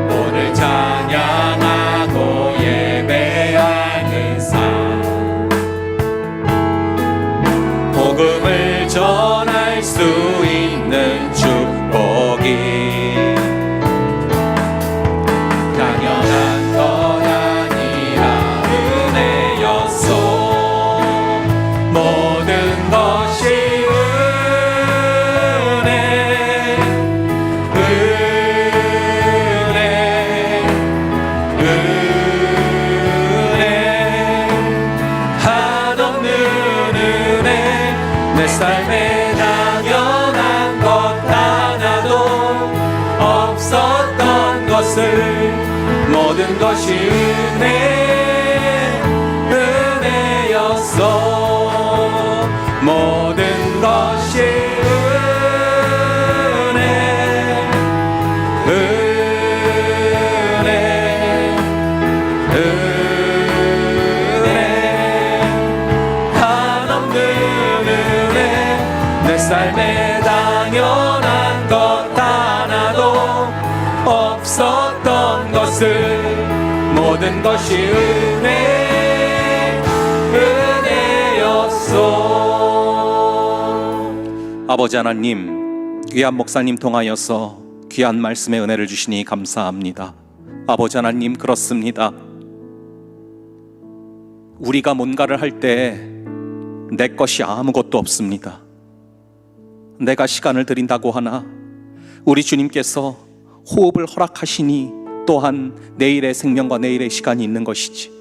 오늘 찬양하고 예배하는 삶, 복음을 전할 수 있는 축복이 당연한 것 아니라 은혜였어. 모든 것이 은혜, 은혜, 은혜, 한없는 은혜. 내 삶에 당연한 것 하나도 없었던 것을, 모든 것이 은혜, 은혜였어. 모든 것이 은혜, 은혜, 은혜, 한없는 은혜. 내 삶에 당연한 것 하나도 없었던 것을, 모든 것이 은혜, 은혜였어. 아버지 하나님, 귀한 목사님 통하여서 귀한 말씀의 은혜를 주시니 감사합니다. 아버지 하나님, 그렇습니다. 우리가 뭔가를 할 때 내 것이 아무것도 없습니다. 내가 시간을 드린다고 하나 우리 주님께서 호흡을 허락하시니 또한 내일의 생명과 내일의 시간이 있는 것이지,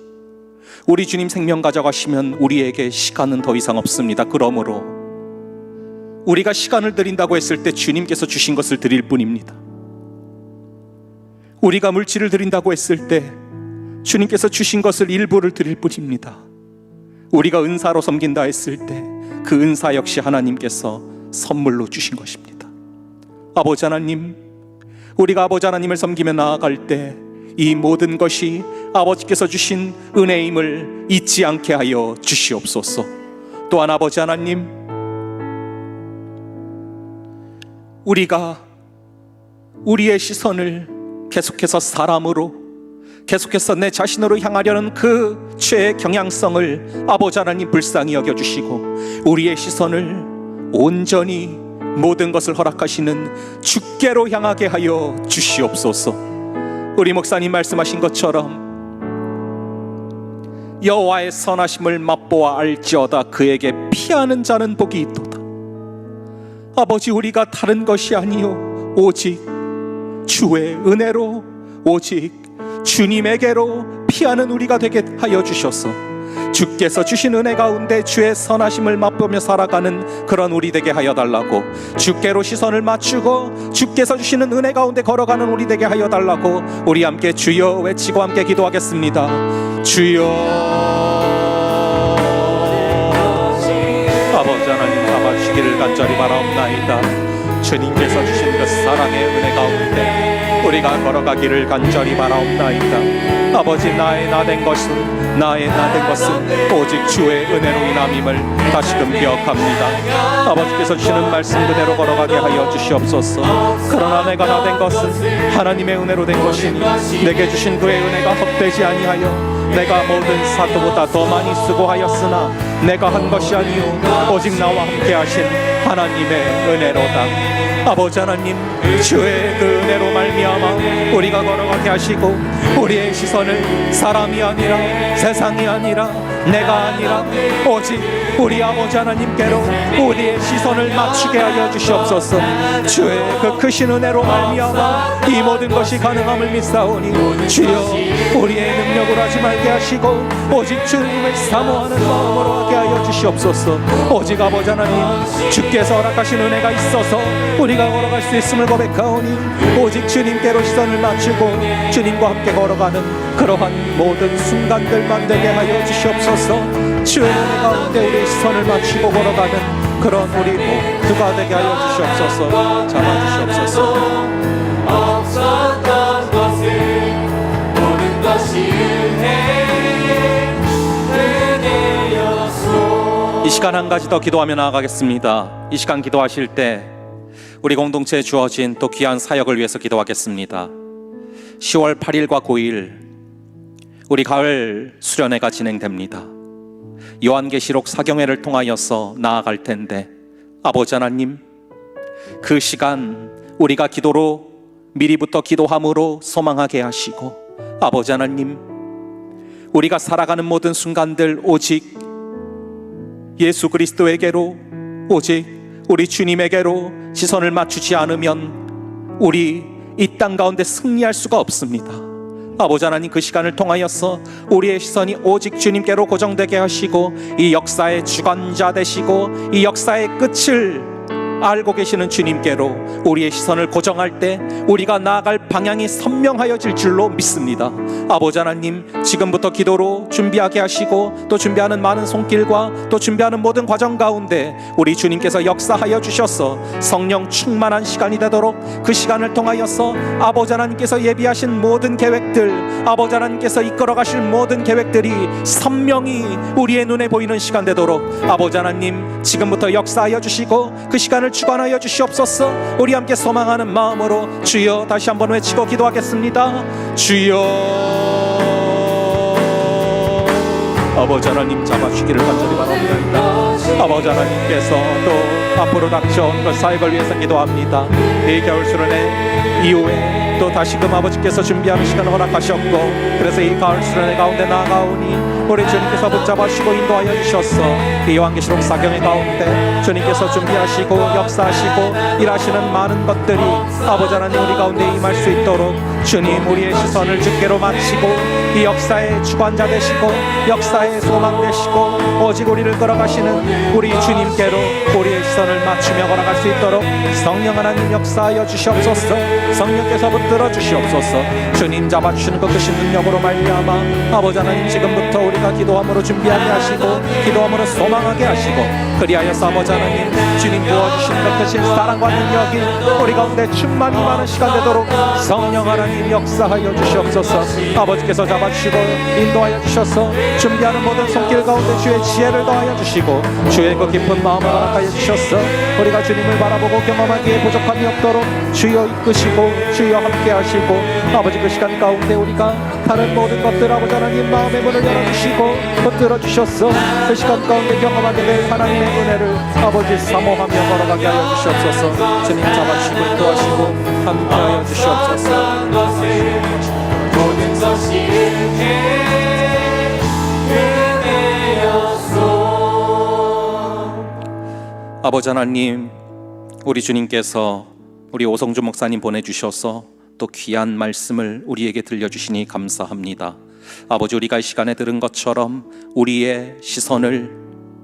우리 주님 생명 가져가시면 우리에게 시간은 더 이상 없습니다. 그러므로 우리가 시간을 드린다고 했을 때 주님께서 주신 것을 드릴 뿐입니다. 우리가 물질을 드린다고 했을 때 주님께서 주신 것을 일부를 드릴 뿐입니다. 우리가 은사로 섬긴다 했을 때 그 은사 역시 하나님께서 선물로 주신 것입니다. 아버지 하나님, 우리가 아버지 하나님을 섬기며 나아갈 때 이 모든 것이 아버지께서 주신 은혜임을 잊지 않게 하여 주시옵소서. 또한 아버지 하나님, 우리가 우리의 시선을 계속해서 사람으로, 계속해서 내 자신으로 향하려는 그 죄의 경향성을 아버지 하나님 불쌍히 여겨주시고 우리의 시선을 온전히 모든 것을 허락하시는 주께로 향하게 하여 주시옵소서. 우리 목사님 말씀하신 것처럼 여호와의 선하심을 맛보아 알지어다 그에게 피하는 자는 복이 있도다. 아버지, 우리가 다른 것이 아니요 오직 주의 은혜로 오직 주님에게로 피하는 우리가 되게 하여 주셔서 주께서 주신 은혜 가운데 주의 선하심을 맛보며 살아가는 그런 우리 되게 하여 달라고, 주께로 시선을 맞추고 주께서 주시는 은혜 가운데 걸어가는 우리 되게 하여 달라고 우리 함께 주여 외치고 함께 기도하겠습니다. 주여. 아버지 하나님 잡아주시기를 간절히 바라옵나이다. 주님께서 주신 그 사랑의 은혜 가운데 우리가 걸어가기를 간절히 바라옵나이다. 아버지, 나의 나된 것은 오직 주의 은혜로 인함임을 다시금 기억합니다. 아버지께서 주시는 말씀 그대로 걸어가게 하여 주시옵소서. 그러나 내가 나된 것은 하나님의 은혜로 된 것이니 내게 주신 그의 은혜가 헛되지 아니하여 내가 모든 사도보다 더 많이 수고하였으나 내가 한 것이 아니요 오직 나와 함께 하신 하나님의 은혜로다. 아버지 하나님, 주의 그 은혜로 말미암아 우리가 걸어가게 하시고 우리의 시선을 사람이 아니라 세상이 아니라 내가 아니라 오직 우리 아버지 하나님께로 우리의 시선을 맞추게 하여 주시옵소서. 주의 그 크신 은혜로 말미암아 이 모든 것이 가능함을 믿사오니 주여 우리의 능력으로 하지 말게 하시고 오직 주님을 사모하는 마음으로 하게 하여 주시옵소서. 오직 아버지 하나님, 주께서 허락하신 은혜가 있어서 우리가 걸어갈 수 있음을 고백하오니 오직 주님께로 시선을 맞추고 주님과 함께 걸어가는 그러한 모든 순간들만 되게 하여 주시옵소서. 주의 은혜 가운데 우리의 시선을 맞추고 걸어가는 그런 우리 모두가 되게 하여 주시옵소서. 잡아주시옵소서. 없었던 것은 모든 것이 은혜였소. 이 시간 한 가지 더 기도하며 나아가겠습니다. 이 시간 기도하실 때 우리 공동체에 주어진 또 귀한 사역을 위해서 기도하겠습니다. 10월 8일과 9일 우리 가을 수련회가 진행됩니다. 요한계시록 사경회를 통하여서 나아갈 텐데 아버지 하나님, 그 시간 우리가 기도로 미리부터 기도함으로 소망하게 하시고 아버지 하나님, 우리가 살아가는 모든 순간들 오직 예수 그리스도에게로 오직 우리 주님에게로 시선을 맞추지 않으면 우리 이 땅 가운데 승리할 수가 없습니다. 아버지 하나님, 그 시간을 통하여서 우리의 시선이 오직 주님께로 고정되게 하시고 이 역사의 주관자 되시고 이 역사의 끝을 알고 계시는 주님께로 우리의 시선을 고정할 때 우리가 나아갈 방향이 선명하여질 줄로 믿습니다. 아버지 하나님, 지금부터 기도로 준비하게 하시고 또 준비하는 많은 손길과 또 준비하는 모든 과정 가운데 우리 주님께서 역사하여 주셔서 성령 충만한 시간이 되도록 그 시간을 통하여서 아버지 하나님께서 예비하신 모든 계획들, 아버지 하나님께서 이끌어 가실 모든 계획들이 선명히 우리의 눈에 보이는 시간 되도록 아버지 하나님, 지금부터 역사하여 주시고 그 시간을 주관하여 주시옵소서. 우리 함께 소망하는 마음으로 주여 다시 한번 외치고 기도하겠습니다. 주여. 아버지 하나님, 잡아주시기를 간절히 바랍니다. 아버지 하나님께서 또 앞으로 닥쳐온 그 사역을 위해서 기도합니다. 이 겨울 수련회 이후에 또 다시금 아버지께서 준비하는 시간을 허락하셨고 그래서 이 가을 수련회 가운데 나아가오니 우리 주님께서 붙잡아주시고 인도하여 주셔서 이 요한계시록 사경회 가운데 주님께서 준비하시고 역사하시고 일하시는 많은 것들이 아버지 하나님 우리 가운데 임할 수 있도록 주님, 우리의 시선을 주께로 맞추고 이 역사의 주관자 되시고 역사의 소망 되시고 오직 우리를 걸어가시는 우리 주님께로 우리의 시선을 맞추며 걸어갈 수 있도록 성령 하나님 역사하여 주시옵소서. 성령께서 붙들어 주시옵소서. 주님 잡아주시는 그 크신 능력으로 말미암아 아버지 하나님, 지금부터 우리가 기도함으로 준비하게 하시고 기도함으로 소망하게 하시고 그리하여서 아버지 하나님, 주님 부어주시는 그 크신 사랑과 능력이 우리 가운데 충만히 많은 시간 되도록 성령 하나님 역사하여 주시옵소서. 아버지께서 잡아주시고 인도하여 주셔서 준비하는 모든 손길 가운데 주의 지혜를 더하여 주시고 주의 그 깊은 마음을 허락하여 주셔서 우리가 주님을 바라보고 경험하기에 부족함이 없도록 주여 이끄시고 주여 함께 하시고 아버지 그 시간 가운데 우리가 다른 모든 것들 아버지 하나님 마음의 문을 열어주시고 붙들어 주셔서 그 시간 가운데 경험하게 될 하나님의 은혜를 아버지 사모하며 걸어가게 하여 주시옵소서. 주님 잡아주시고 인도하시고 함께 하여 주시옵소서. 모든 것이 은혜였소. 아버지 하나님, 우리 주님께서 우리 오성주 목사님 보내주셔서 또 귀한 말씀을 우리에게 들려주시니 감사합니다. 아버지, 우리가 이 시간에 들은 것처럼 우리의 시선을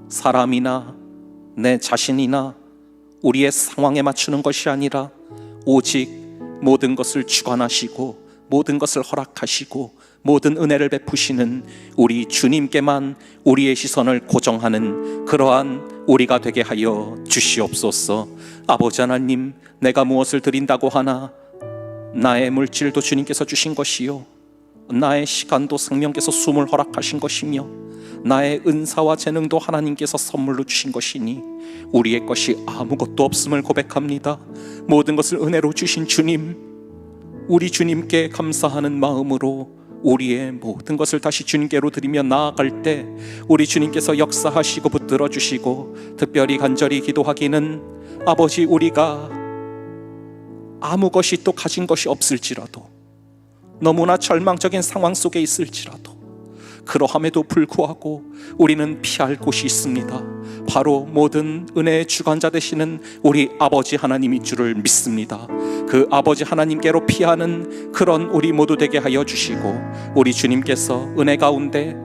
사람이나 내 자신이나 우리의 상황에 맞추는 것이 아니라 오직 모든 것을 주관하시고 모든 것을 허락하시고 모든 은혜를 베푸시는 우리 주님께만 우리의 시선을 고정하는 그러한 우리가 되게 하여 주시옵소서. 아버지 하나님, 내가 무엇을 드린다고 하나 나의 물질도 주님께서 주신 것이요 나의 시간도 생명께서 숨을 허락하신 것이며 나의 은사와 재능도 하나님께서 선물로 주신 것이니 우리의 것이 아무것도 없음을 고백합니다. 모든 것을 은혜로 주신 주님, 우리 주님께 감사하는 마음으로 우리의 모든 것을 다시 주님께로 드리며 나아갈 때 우리 주님께서 역사하시고 붙들어 주시고 특별히 간절히 기도하기는 아버지, 우리가 아무 것이 또 가진 것이 없을지라도 너무나 절망적인 상황 속에 있을지라도 그러함에도 불구하고 우리는 피할 곳이 있습니다. 바로 모든 은혜의 주관자 되시는 우리 아버지 하나님인 줄을 믿습니다. 그 아버지 하나님께로 피하는 그런 우리 모두 되게 하여 주시고 우리 주님께서 은혜 가운데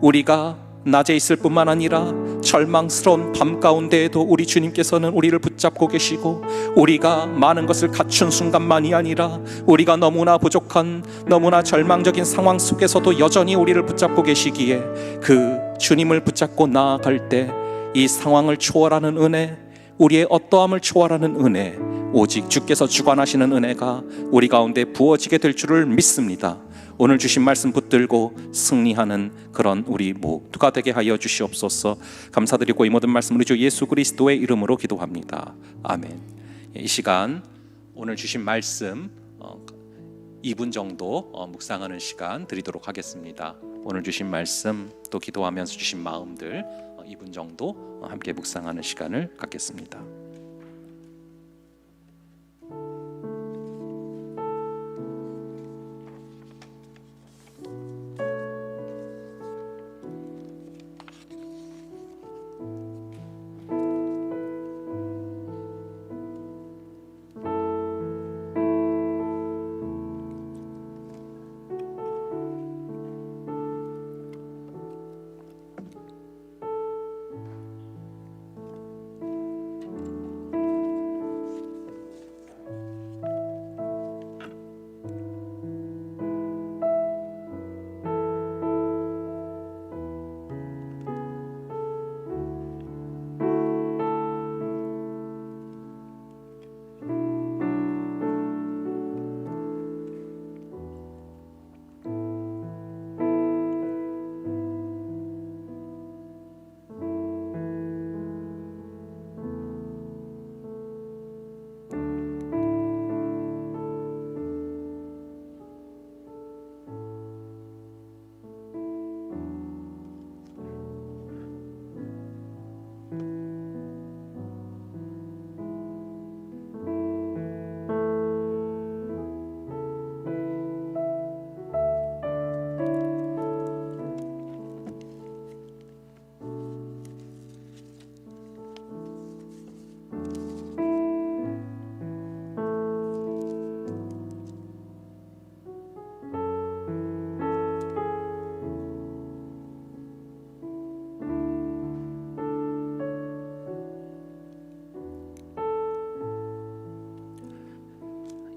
우리가 낮에 있을 뿐만 아니라 절망스러운 밤 가운데에도 우리 주님께서는 우리를 붙잡고 계시고 우리가 많은 것을 갖춘 순간만이 아니라 우리가 너무나 부족한 너무나 절망적인 상황 속에서도 여전히 우리를 붙잡고 계시기에 그 주님을 붙잡고 나아갈 때 이 상황을 초월하는 은혜, 우리의 어떠함을 초월하는 은혜, 오직 주께서 주관하시는 은혜가 우리 가운데 부어지게 될 줄을 믿습니다. 오늘 주신 말씀 붙들고 승리하는 그런 우리 모두가 되게 하여 주시옵소서. 감사드리고 이 모든 말씀 우리 주 예수 그리스도의 이름으로 기도합니다. 아멘. 이 시간 오늘 주신 말씀 2분 정도 묵상하는 시간 드리도록 하겠습니다. 오늘 주신 말씀 또 기도하면서 주신 마음들 2분 정도 함께 묵상하는 시간을 갖겠습니다.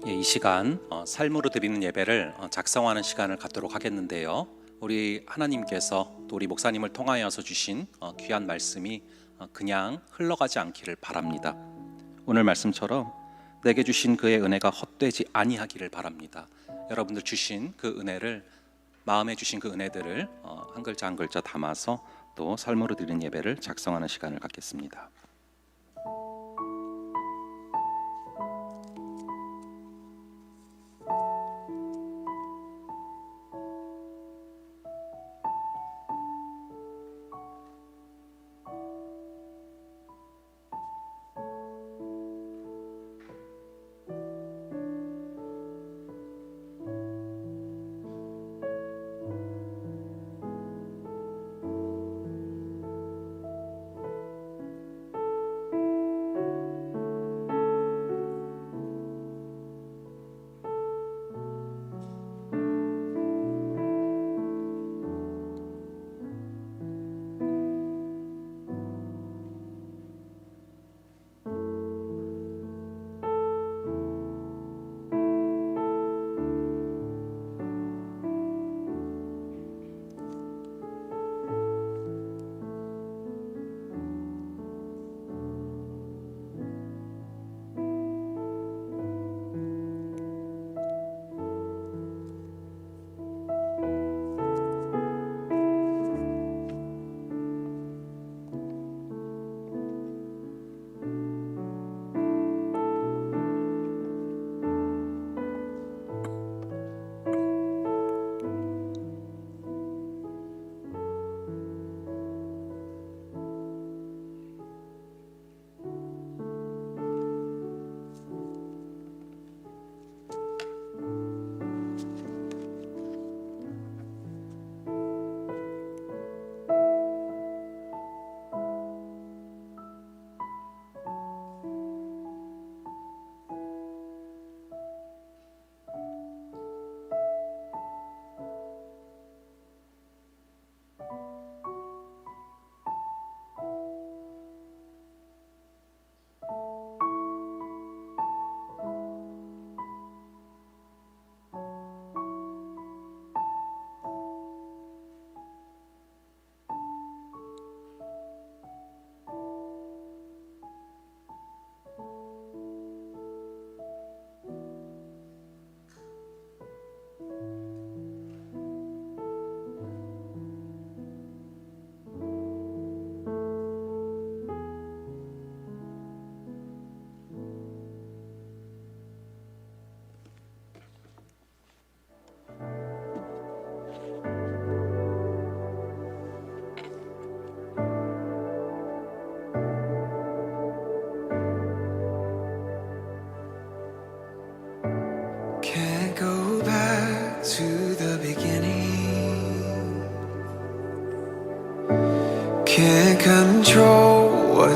이 시간 삶으로 드리는 예배를 작성하는 시간을 갖도록 하겠는데요. 우리 하나님께서 또 우리 목사님을 통하여서 주신 귀한 말씀이 그냥 흘러가지 않기를 바랍니다. 오늘 말씀처럼 내게 주신 그의 은혜가 헛되지 아니하기를 바랍니다. 여러분들 주신 그 은혜를, 마음에 주신 그 은혜들을 한 글자 한 글자 담아서 또 삶으로 드리는 예배를 작성하는 시간을 갖겠습니다.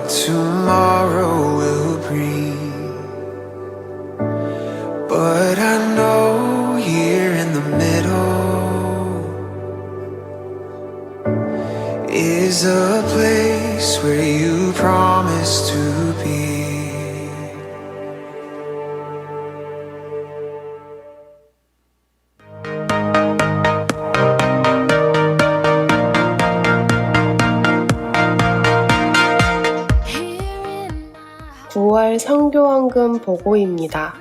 tomorrow will bring. But I know here in the middle is a place where you promised to be. 성교헌금 보고입니다.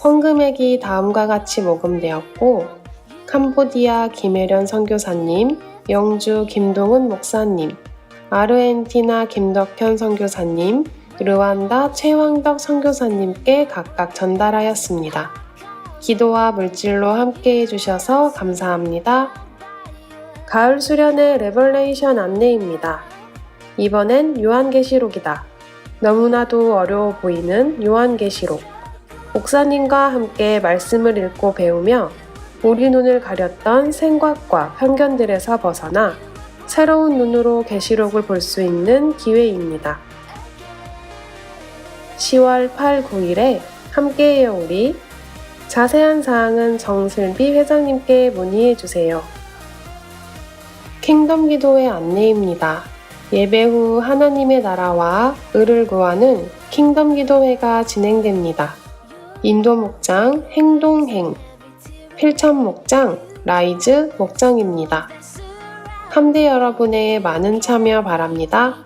헌금액이 다음과 같이 모금되었고 캄보디아 김혜련 선교사님, 영주 김동은 목사님, 아르헨티나 김덕현 선교사님, 르완다 최왕덕 선교사님께 각각 전달하였습니다. 기도와 물질로 함께 해주셔서 감사합니다. 가을 수련의 레벌레이션 안내입니다. 이번엔 요한계시록이다. 너무나도 어려워 보이는 요한계시록. 목사님과 함께 말씀을 읽고 배우며 우리 눈을 가렸던 생각과 편견들에서 벗어나 새로운 눈으로 계시록을 볼 수 있는 기회입니다. 10월 8, 9일에 함께해요 우리. 자세한 사항은 정슬비 회장님께 문의해주세요. 킹덤 기도의 안내입니다. 예배 후 하나님의 나라와 의를 구하는 킹덤 기도회가 진행됩니다. 인도 목장 행동행, 필천 목장 라이즈 목장입니다. 함대 여러분의 많은 참여 바랍니다.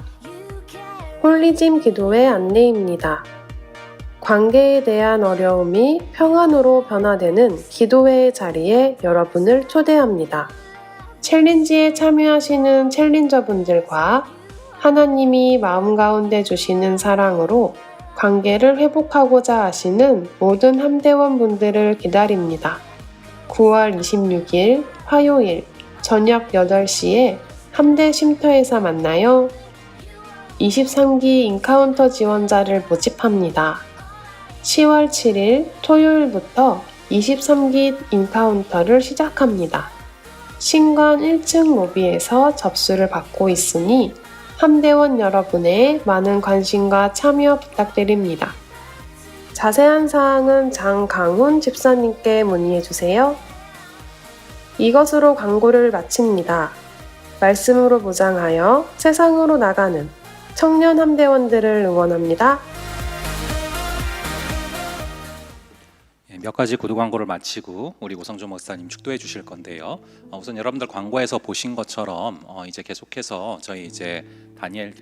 홀리짐 기도회 안내입니다. 관계에 대한 어려움이 평안으로 변화되는 기도회의 자리에 여러분을 초대합니다. 챌린지에 참여하시는 챌린저분들과 하나님이 마음 가운데 주시는 사랑으로 관계를 회복하고자 하시는 모든 함대원분들을 기다립니다. 9월 26일 화요일 저녁 8시에 함대 쉼터에서 만나요. 23기 인카운터 지원자를 모집합니다. 10월 7일 토요일부터 23기 인카운터를 시작합니다. 신관 1층 로비에서 접수를 받고 있으니 함대원 여러분의 많은 관심과 참여 부탁드립니다. 자세한 사항은 장강훈 집사님께 문의해주세요. 이것으로 광고를 마칩니다. 말씀으로 보장하여 세상으로 나가는 청년 함대원들을 응원합니다. 몇 가지 구두 광고를 마치고 우리 오성주 목사님 축도해 주실 건데요. 우선 여러분들 광고에서 보신 것처럼 이제 계속해서 저희 이제 다니엘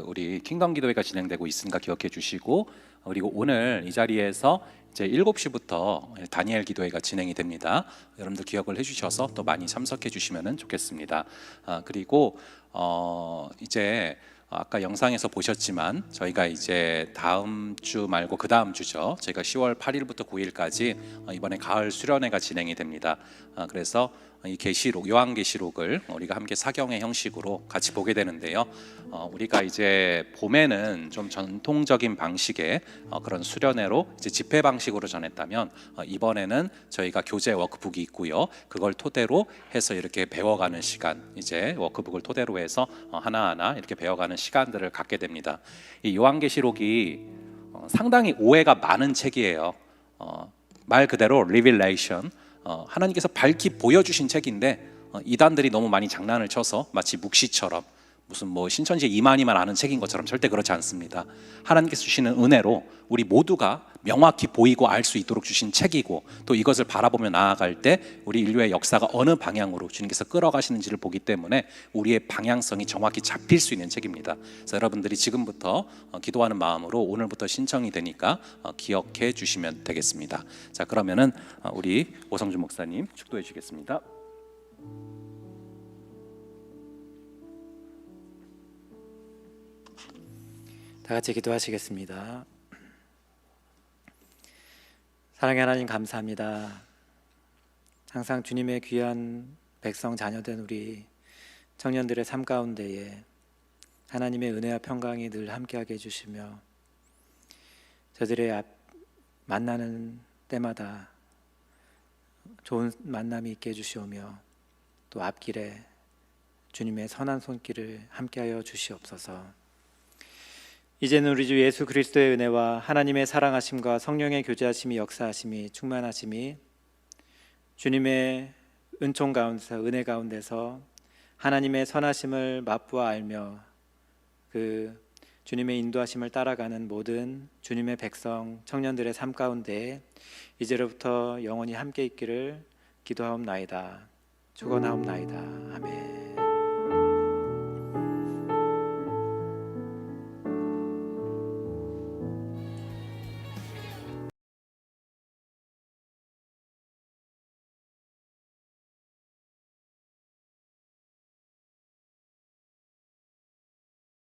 우리 킹덤 기도회가 진행되고 있으니까 기억해 주시고, 그리고 오늘 이 자리에서 이제 7시부터 다니엘 기도회가 진행이 됩니다. 여러분들 기억을 해주셔서 또 많이 참석해 주시면 좋겠습니다. 그리고 이제 아까 영상에서 보셨지만 저희가 이제 다음 주 말고 그 다음 주죠. 저희가 10월 8일부터 9일까지 이번에 가을 수련회가 진행이 됩니다. 그래서 이 계시록, 요한계시록을 우리가 함께 사경의 형식으로 같이 보게 되는데요. 우리가 이제 봄에는 좀 전통적인 방식의 그런 수련회로 이제 집회 방식으로 전했다면 이번에는 저희가 교재 워크북이 있고요. 그걸 토대로 해서 이렇게 배워가는 시간, 이제 워크북을 토대로 해서 하나하나 이렇게 배워가는 시간들을 갖게 됩니다. 이 요한계시록이 상당히 오해가 많은 책이에요. 말 그대로 리빌레이션, 하나님께서 밝히 보여주신 책인데 이단들이 너무 많이 장난을 쳐서 마치 묵시처럼 무슨 뭐 신천지의 이만희만 아는 책인 것처럼 절대 그렇지 않습니다. 하나님께서 주시는 은혜로 우리 모두가 명확히 보이고 알 수 있도록 주신 책이고, 또 이것을 바라보며 나아갈 때 우리 인류의 역사가 어느 방향으로 주님께서 끌어가시는지를 보기 때문에 우리의 방향성이 정확히 잡힐 수 있는 책입니다. 그래서 여러분들이 지금부터 기도하는 마음으로 오늘부터 신청이 되니까 기억해 주시면 되겠습니다. 자, 그러면은 우리 오성주 목사님 축도해 주시겠습니다. 다 같이 기도하시겠습니다. 사랑의 하나님, 감사합니다. 항상 주님의 귀한 백성 자녀된 우리 청년들의 삶 가운데에 하나님의 은혜와 평강이 늘 함께하게 해주시며 저들의 만나는 때마다 좋은 만남이 있게 해주시오며 또 앞길에 주님의 선한 손길을 함께하여 주시옵소서. 이제는 우리 주 예수 그리스도의 은혜와 하나님의 사랑하심과 성령의 교제하심이 역사하심이 충만하심이 주님의 은총 가운데서 은혜 가운데서 하나님의 선하심을 맛보아 알며 그 주님의 인도하심을 따라가는 모든 주님의 백성 청년들의 삶 가운데 이제로부터 영원히 함께 있기를 기도하옵나이다. 축원하옵나이다. 아멘.